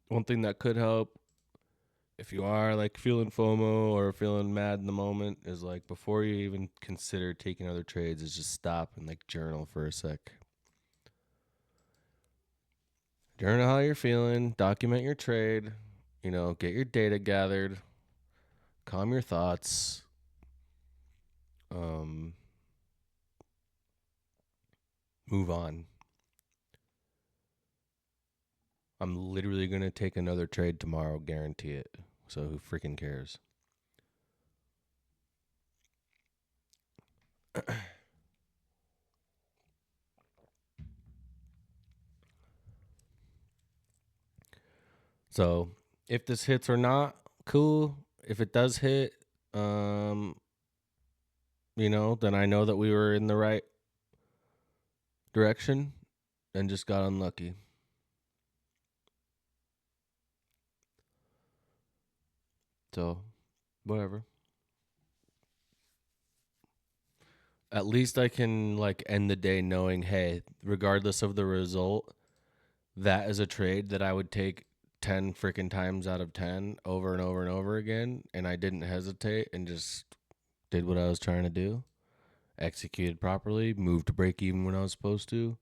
one thing that could help if you are like feeling FOMO or feeling mad in the moment is like before you even consider taking other trades, is just stop and like journal for a sec. Journal how you're feeling, document your trade, you know, get your data gathered, calm your thoughts. Move on. I'm literally gonna take another trade tomorrow, guarantee it. So who freaking cares? So if this hits or not, cool. If it does hit, you know, then I know that we were in the right direction and just got unlucky. So, whatever. At least I can like end the day knowing, hey, regardless of the result, that is a trade that I would take 10 freaking times out of 10 over and over and over again. And I didn't hesitate and just did what I was trying to do, executed properly, moved to break even when I was supposed to.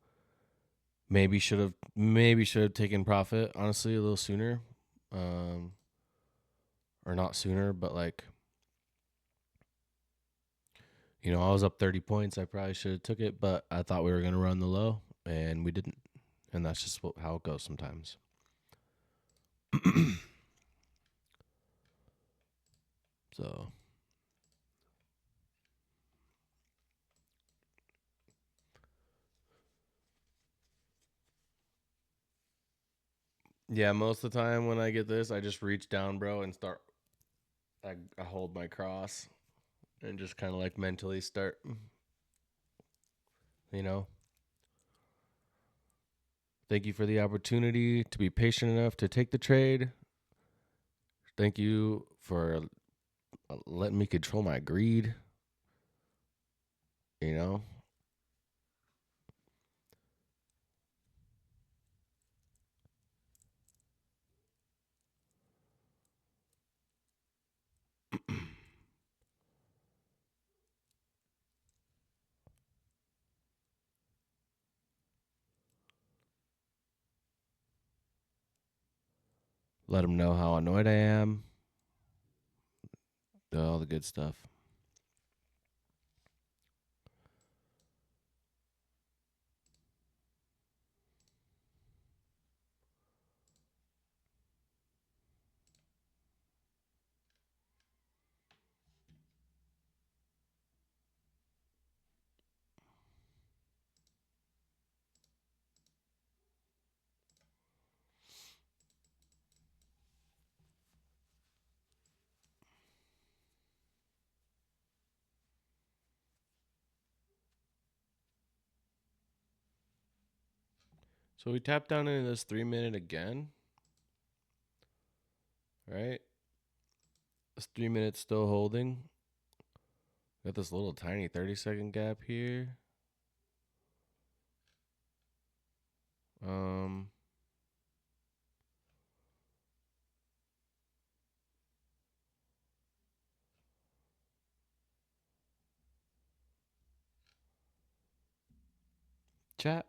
Maybe should have taken profit, honestly, a little sooner. Or not sooner, but like, you know, I was up 30 points. I probably should have took it, but I thought we were going to run the low and we didn't. And that's just how it goes sometimes. So, yeah, most of the time when I get this, I just reach down, bro, and start. I hold my cross and just kind of like mentally start, you know. Thank you for the opportunity to be patient enough to take the trade. Thank you for letting me control my greed. You know, let them know how annoyed I am. All the good stuff. So we tap down into this 3 minute again, right? This 3 minutes still holding. Got this little tiny 30-second gap here. Um, chat.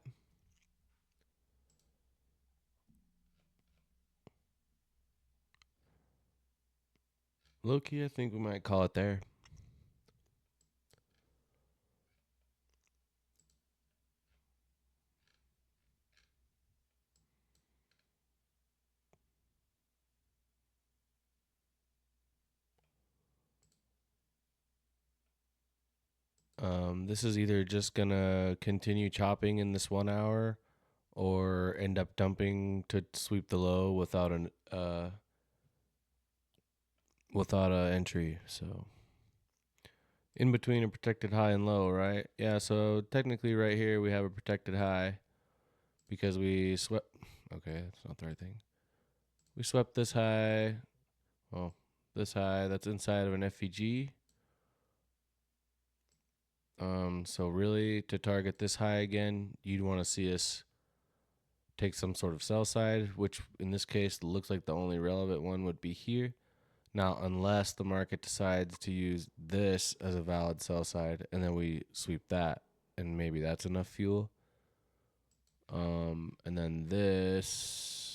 Loki, I think we might call it there. This is either just gonna continue chopping in this 1 hour, or end up dumping to sweep the low without a entry. So in between a protected high and low, right? Yeah. So technically, right here we have a protected high because we swept. Okay, that's not the right thing. We swept this high. Well, this high that's inside of an FVG. So really, to target this high again, you'd want to see us take some sort of sell side, which in this case looks like the only relevant one would be here. Now, unless the market decides to use this as a valid sell side, and then we sweep that, and maybe that's enough fuel. And then this.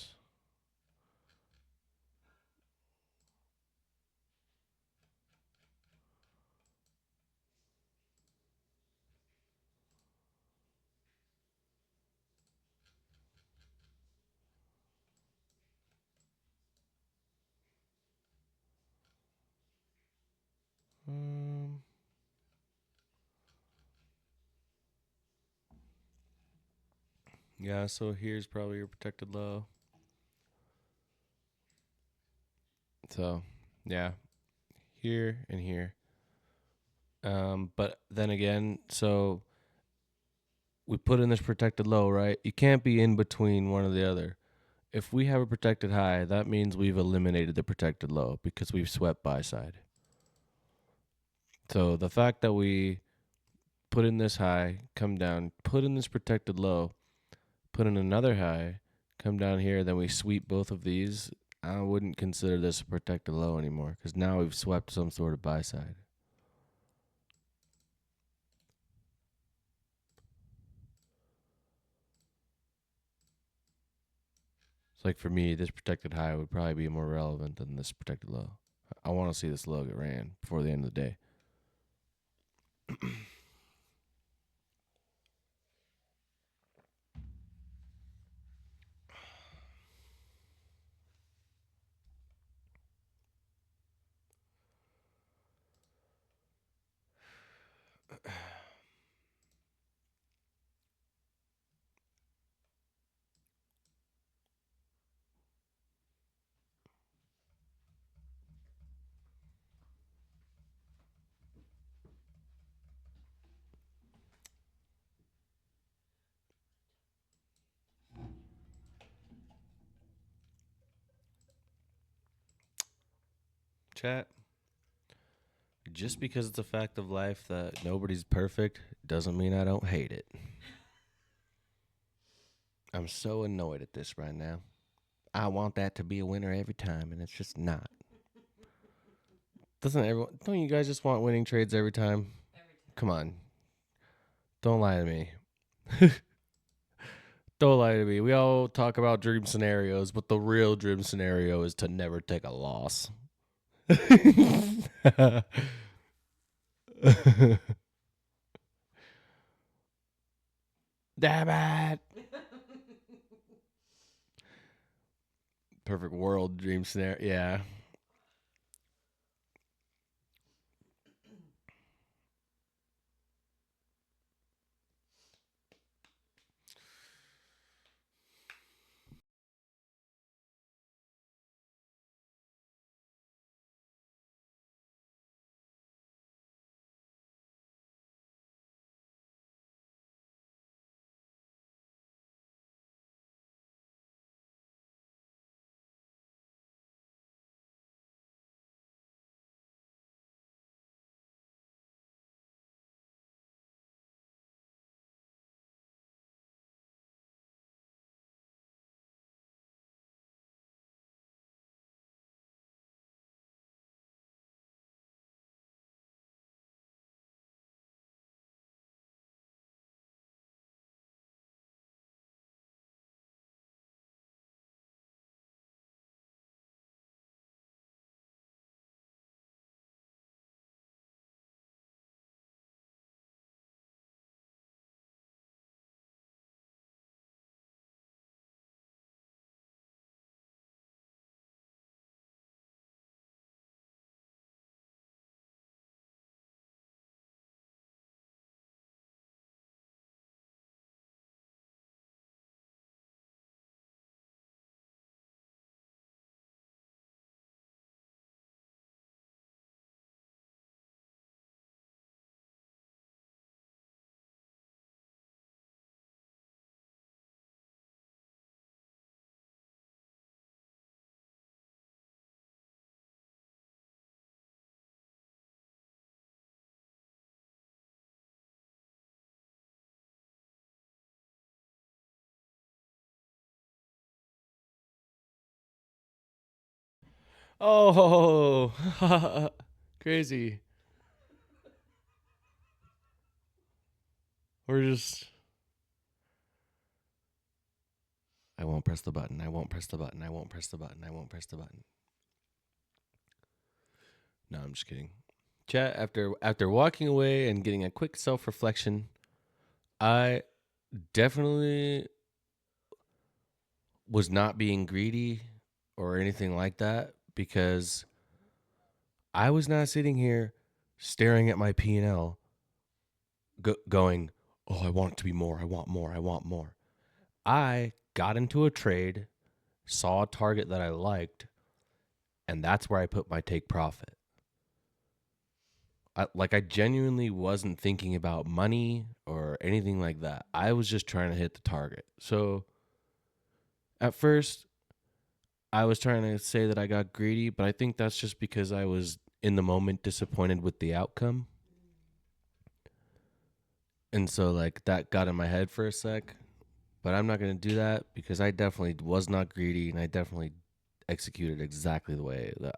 Um, yeah, so here's probably your protected low. So, yeah, here and here. But then again, so we put in this protected low, right? You can't be in between one or the other. If we have a protected high, that means we've eliminated the protected low because we've swept buy side. So the fact that we put in this high, come down, put in this protected low, put in another high, come down here, then we sweep both of these, I wouldn't consider this a protected low anymore because now we've swept some sort of buy side. It's like for me, this protected high would probably be more relevant than this protected low. I want to see this low get ran before the end of the day. Chat. Just because it's a fact of life that nobody's perfect doesn't mean I don't hate it. I'm so annoyed at this right now. I want that to be a winner every time, and it's just not. Doesn't everyone? Don't you guys just want winning trades every time? Every time. Come on. Don't lie to me. Don't lie to me. We all talk about dream scenarios, but the real dream scenario is to never take a loss. Damn it. Perfect world dream scenario. Yeah. Oh, crazy. We're just. I won't press the button. I won't press the button. I won't press the button. I won't press the button. No, I'm just kidding. Chat, after walking away and getting a quick self-reflection, I definitely was not being greedy or anything like that because I was not sitting here staring at my P&L going, "Oh, I want it to be more. I want more. I want more." I got into a trade, saw a target that I liked, and that's where I put my take profit. I genuinely wasn't thinking about money or anything like that. I was just trying to hit the target. So at first, I was trying to say that I got greedy, but I think that's just because I was in the moment disappointed with the outcome. And so like that got in my head for a sec. But I'm not going to do that because I definitely was not greedy and I definitely executed exactly the way that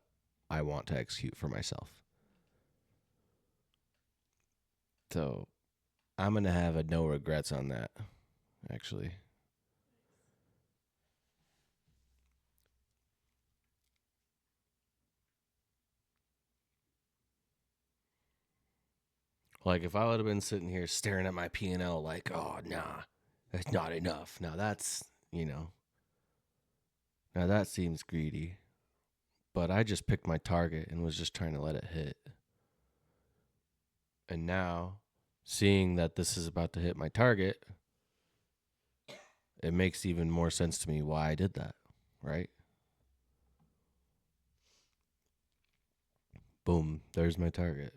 I want to execute for myself. So I'm going to have a no regrets on that, actually. Like if I would have been sitting here staring at my P&L like, oh, nah, that's not enough. Now that's, now that seems greedy. But I just picked my target and was just trying to let it hit. And now, seeing that this is about to hit my target, it makes even more sense to me why I did that, right? Boom, there's my target.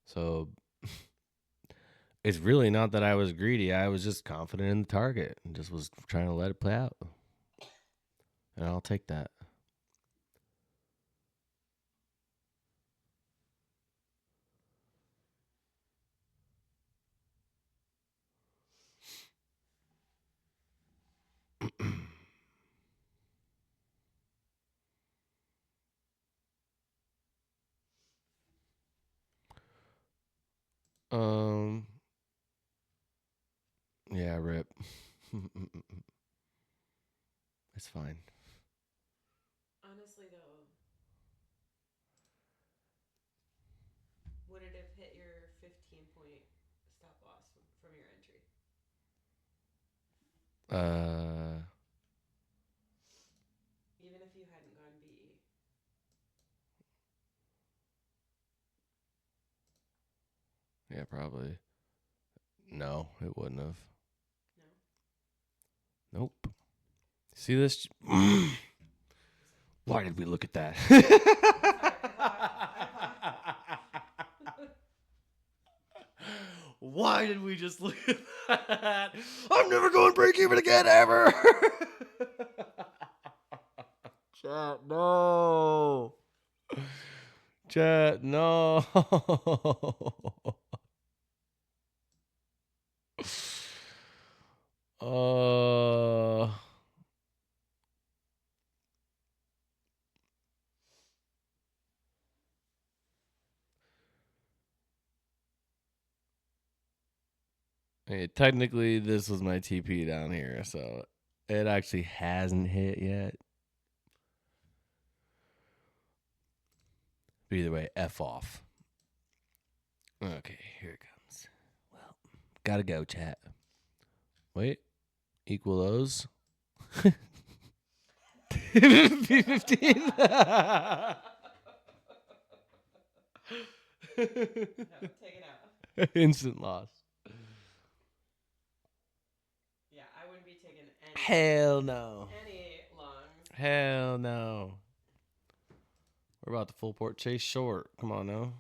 So it's really not that I was greedy. I was just confident in the target and just was trying to let it play out. And I'll take that. Um. Yeah, rip. It's fine. Honestly, though, would it have hit your 15-point stop loss from your entry? Uh. Even if you hadn't gone BE? Yeah, probably. No, it wouldn't have. No? Nope. See this? Why did we look at that? Sorry, I thought. Why did we just look at that? I'm never going break even again ever. Chat, no. Chat, no. uh. Hey, technically, this was my TP down here, so it actually hasn't hit yet. But either way, F off. Okay, here it comes. Well, gotta go, chat. Wait, equal those. P15. No, take it out. Instant loss. Yeah, I wouldn't be taking Hell no. any longs. Hell no. We're about to full port chase short. Come on now.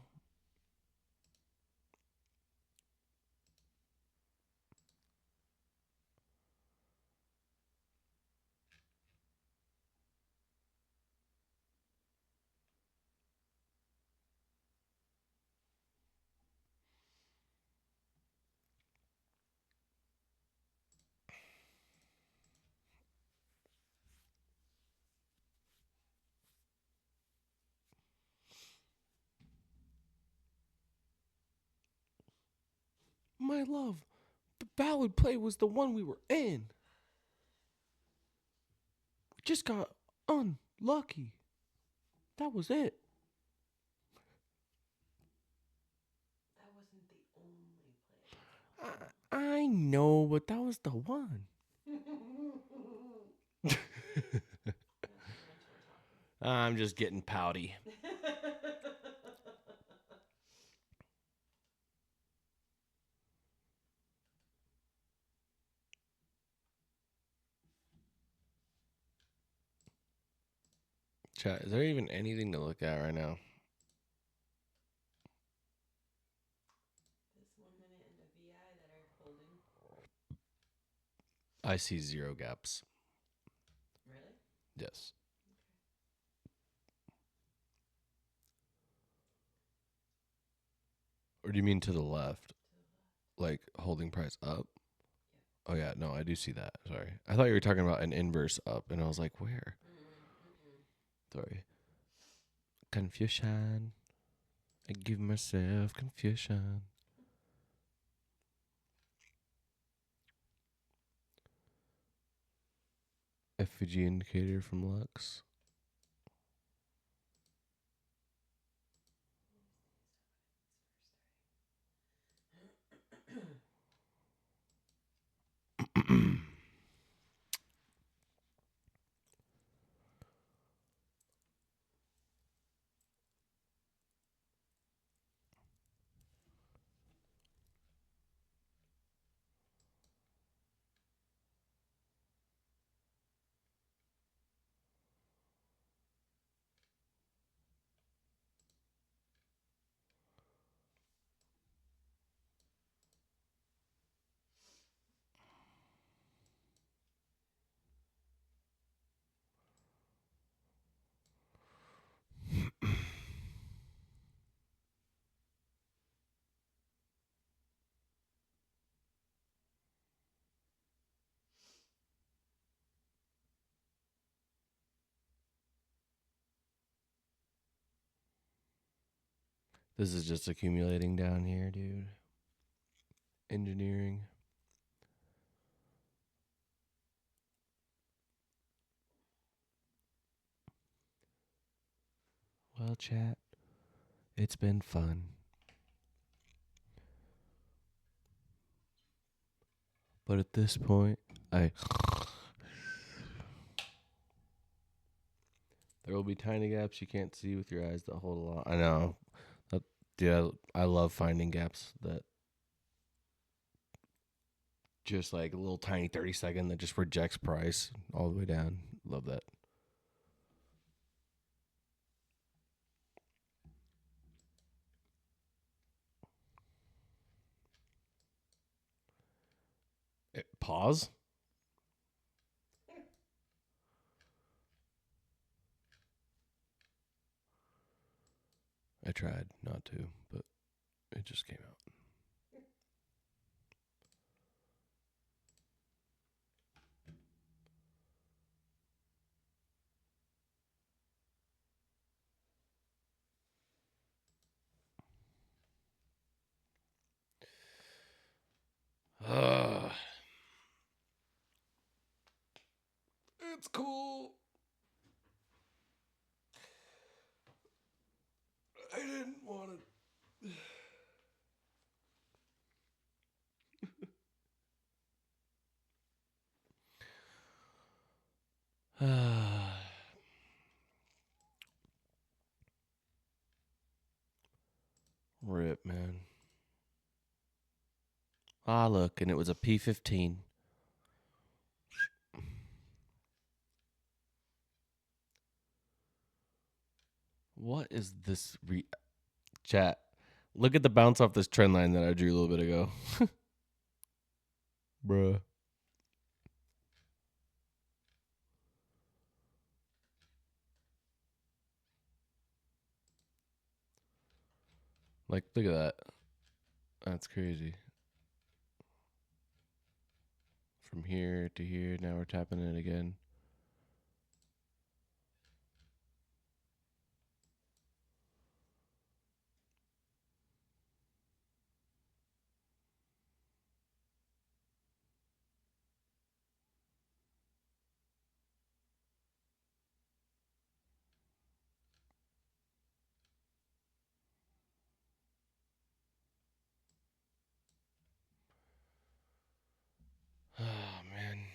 My love, the valid play was the one we were in. We just got unlucky. That was it. That wasn't the only play. I know, but that was the one. That's the ranch we're talking. I'm just getting pouty. Chat, is there even anything to look at right now? This 1 minute into VI that are holding. I see zero gaps. Really? Yes. Or do you mean to the left? To the left. Like holding price up? Oh, yeah. No, I do see that. Sorry. I thought you were talking about an inverse up, and I was like, where? Sorry. Confusion. I give myself confusion. FVG indicator from Lux. This is just accumulating down here, dude. engineering. Well, chat, it's been fun. But at this point, there will be tiny gaps you can't see with your eyes that hold a lot. I know. Dude, I love finding gaps that just like a little tiny 30-second that just rejects price all the way down. Love that. Pause. I tried not to, but it just came out. It's cool. I didn't want to. Rip, man. Ah, look, and it was a P15. What is this chat? Look at the bounce off this trend line that I drew a little bit ago. Bruh. Like, look at that. That's crazy. From here to here, now we're tapping it again. Oh, man.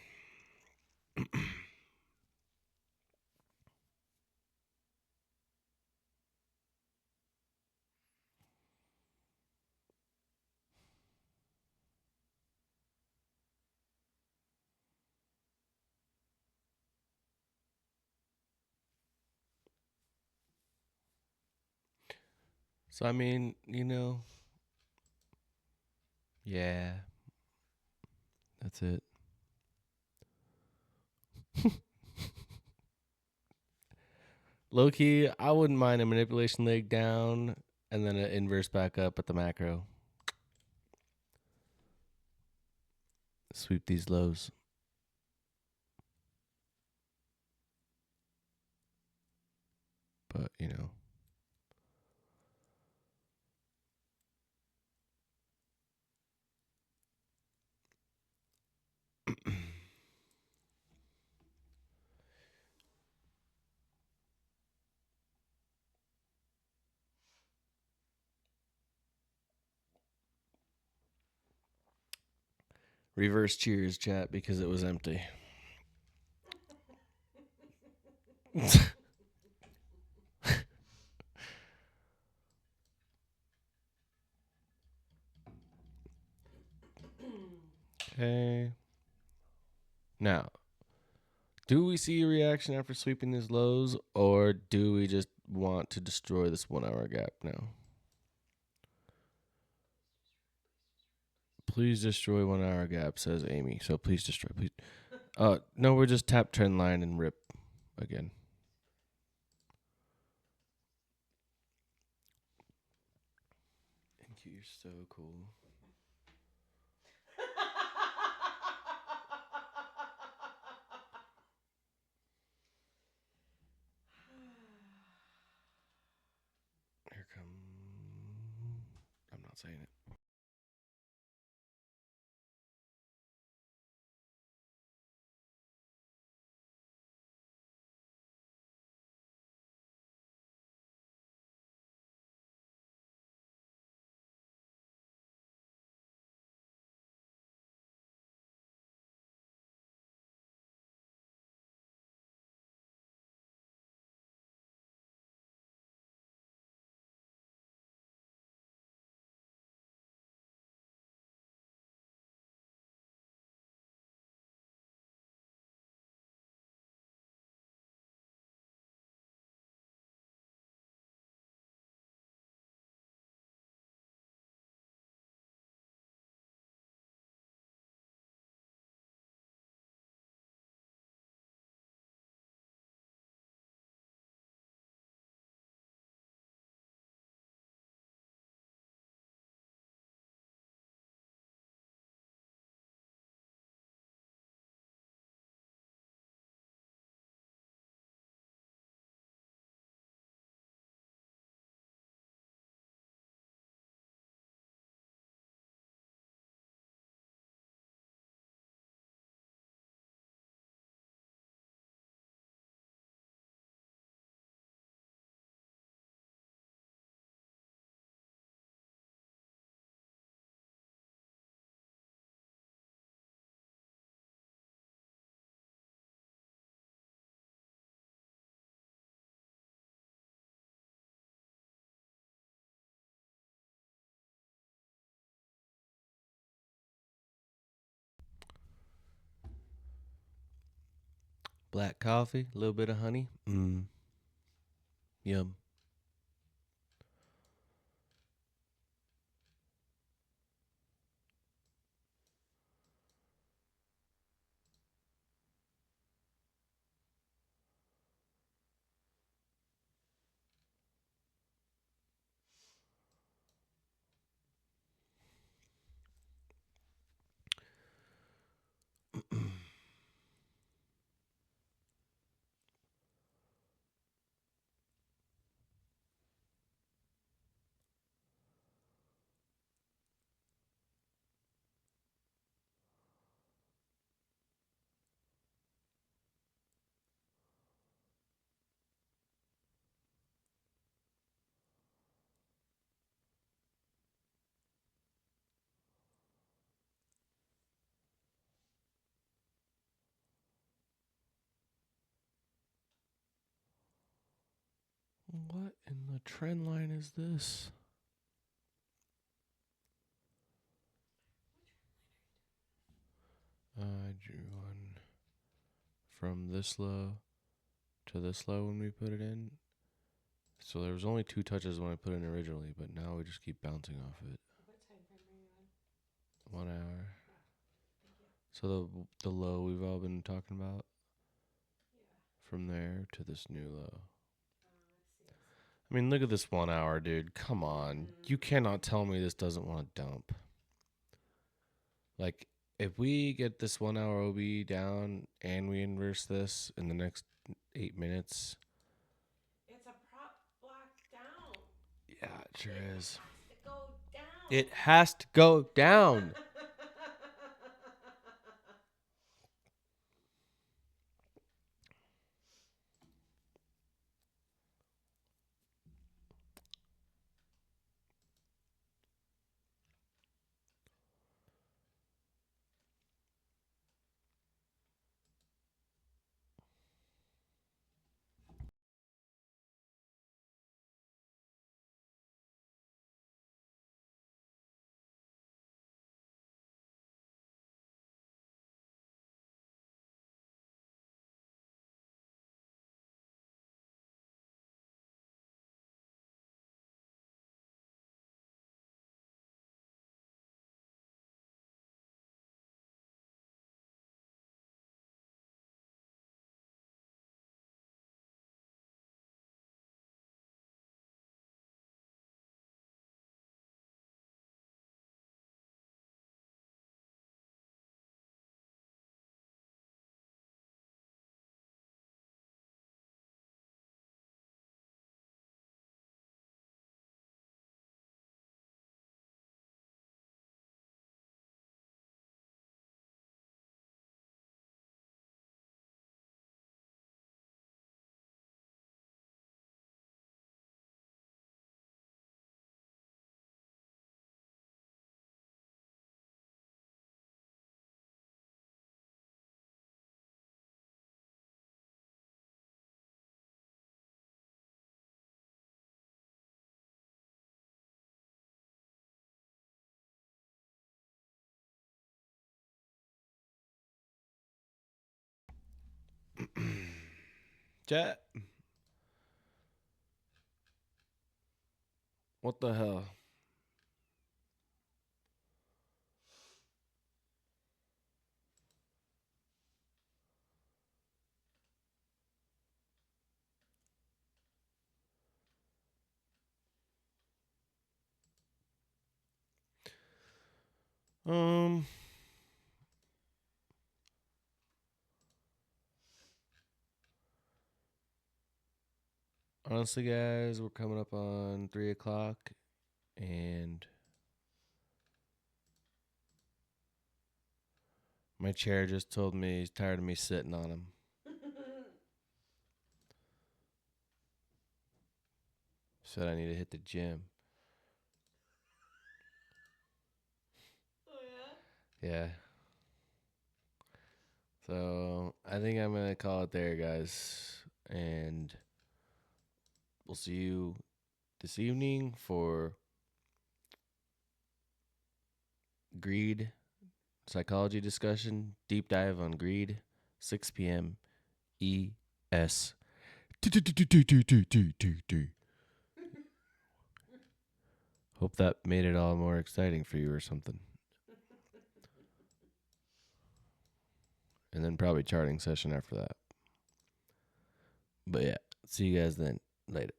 So, I mean, yeah, that's it. Low key, I wouldn't mind a manipulation leg down and then an inverse back up at the macro. Sweep these lows. But, reverse cheers, chat, because it was empty. Okay. Now, do we see a reaction after sweeping these lows, or do we just want to destroy this 1 hour gap now? Please destroy 1 hour gap, says Amy. So please destroy. Please. No, we're just tap trend line and rip again. Thank you. You're so cool. Here come. I'm not saying it. Black coffee, a little bit of honey. Yum. What in the trend line is this? I drew one from this low to this low when we put it in. So there was only 2 touches when I put it in originally, but now we just keep bouncing off it. What time frame are you on? 1 hour. Thank you. So the low we've all been talking about, Yeah. from there to this new low. I see. I mean, look at this 1 hour, dude. Come on. You cannot tell me this doesn't want to dump. Like, if we get this 1 hour OB down and we inverse this in the next 8 minutes. It's a prop block down. Yeah, it sure is. It has to go down. It has to go down. Chat. What the hell? Honestly, guys, we're coming up on 3 o'clock, and my chair just told me he's tired of me sitting on him. Said I need to hit the gym. Oh, yeah? Yeah. So I think I'm going to call it there, guys. And we'll see you this evening for greed psychology discussion, deep dive on greed, 6 p.m. E S. Hope that made it all more exciting for you or something. And then probably charting session after that. But yeah, see you guys then. Later.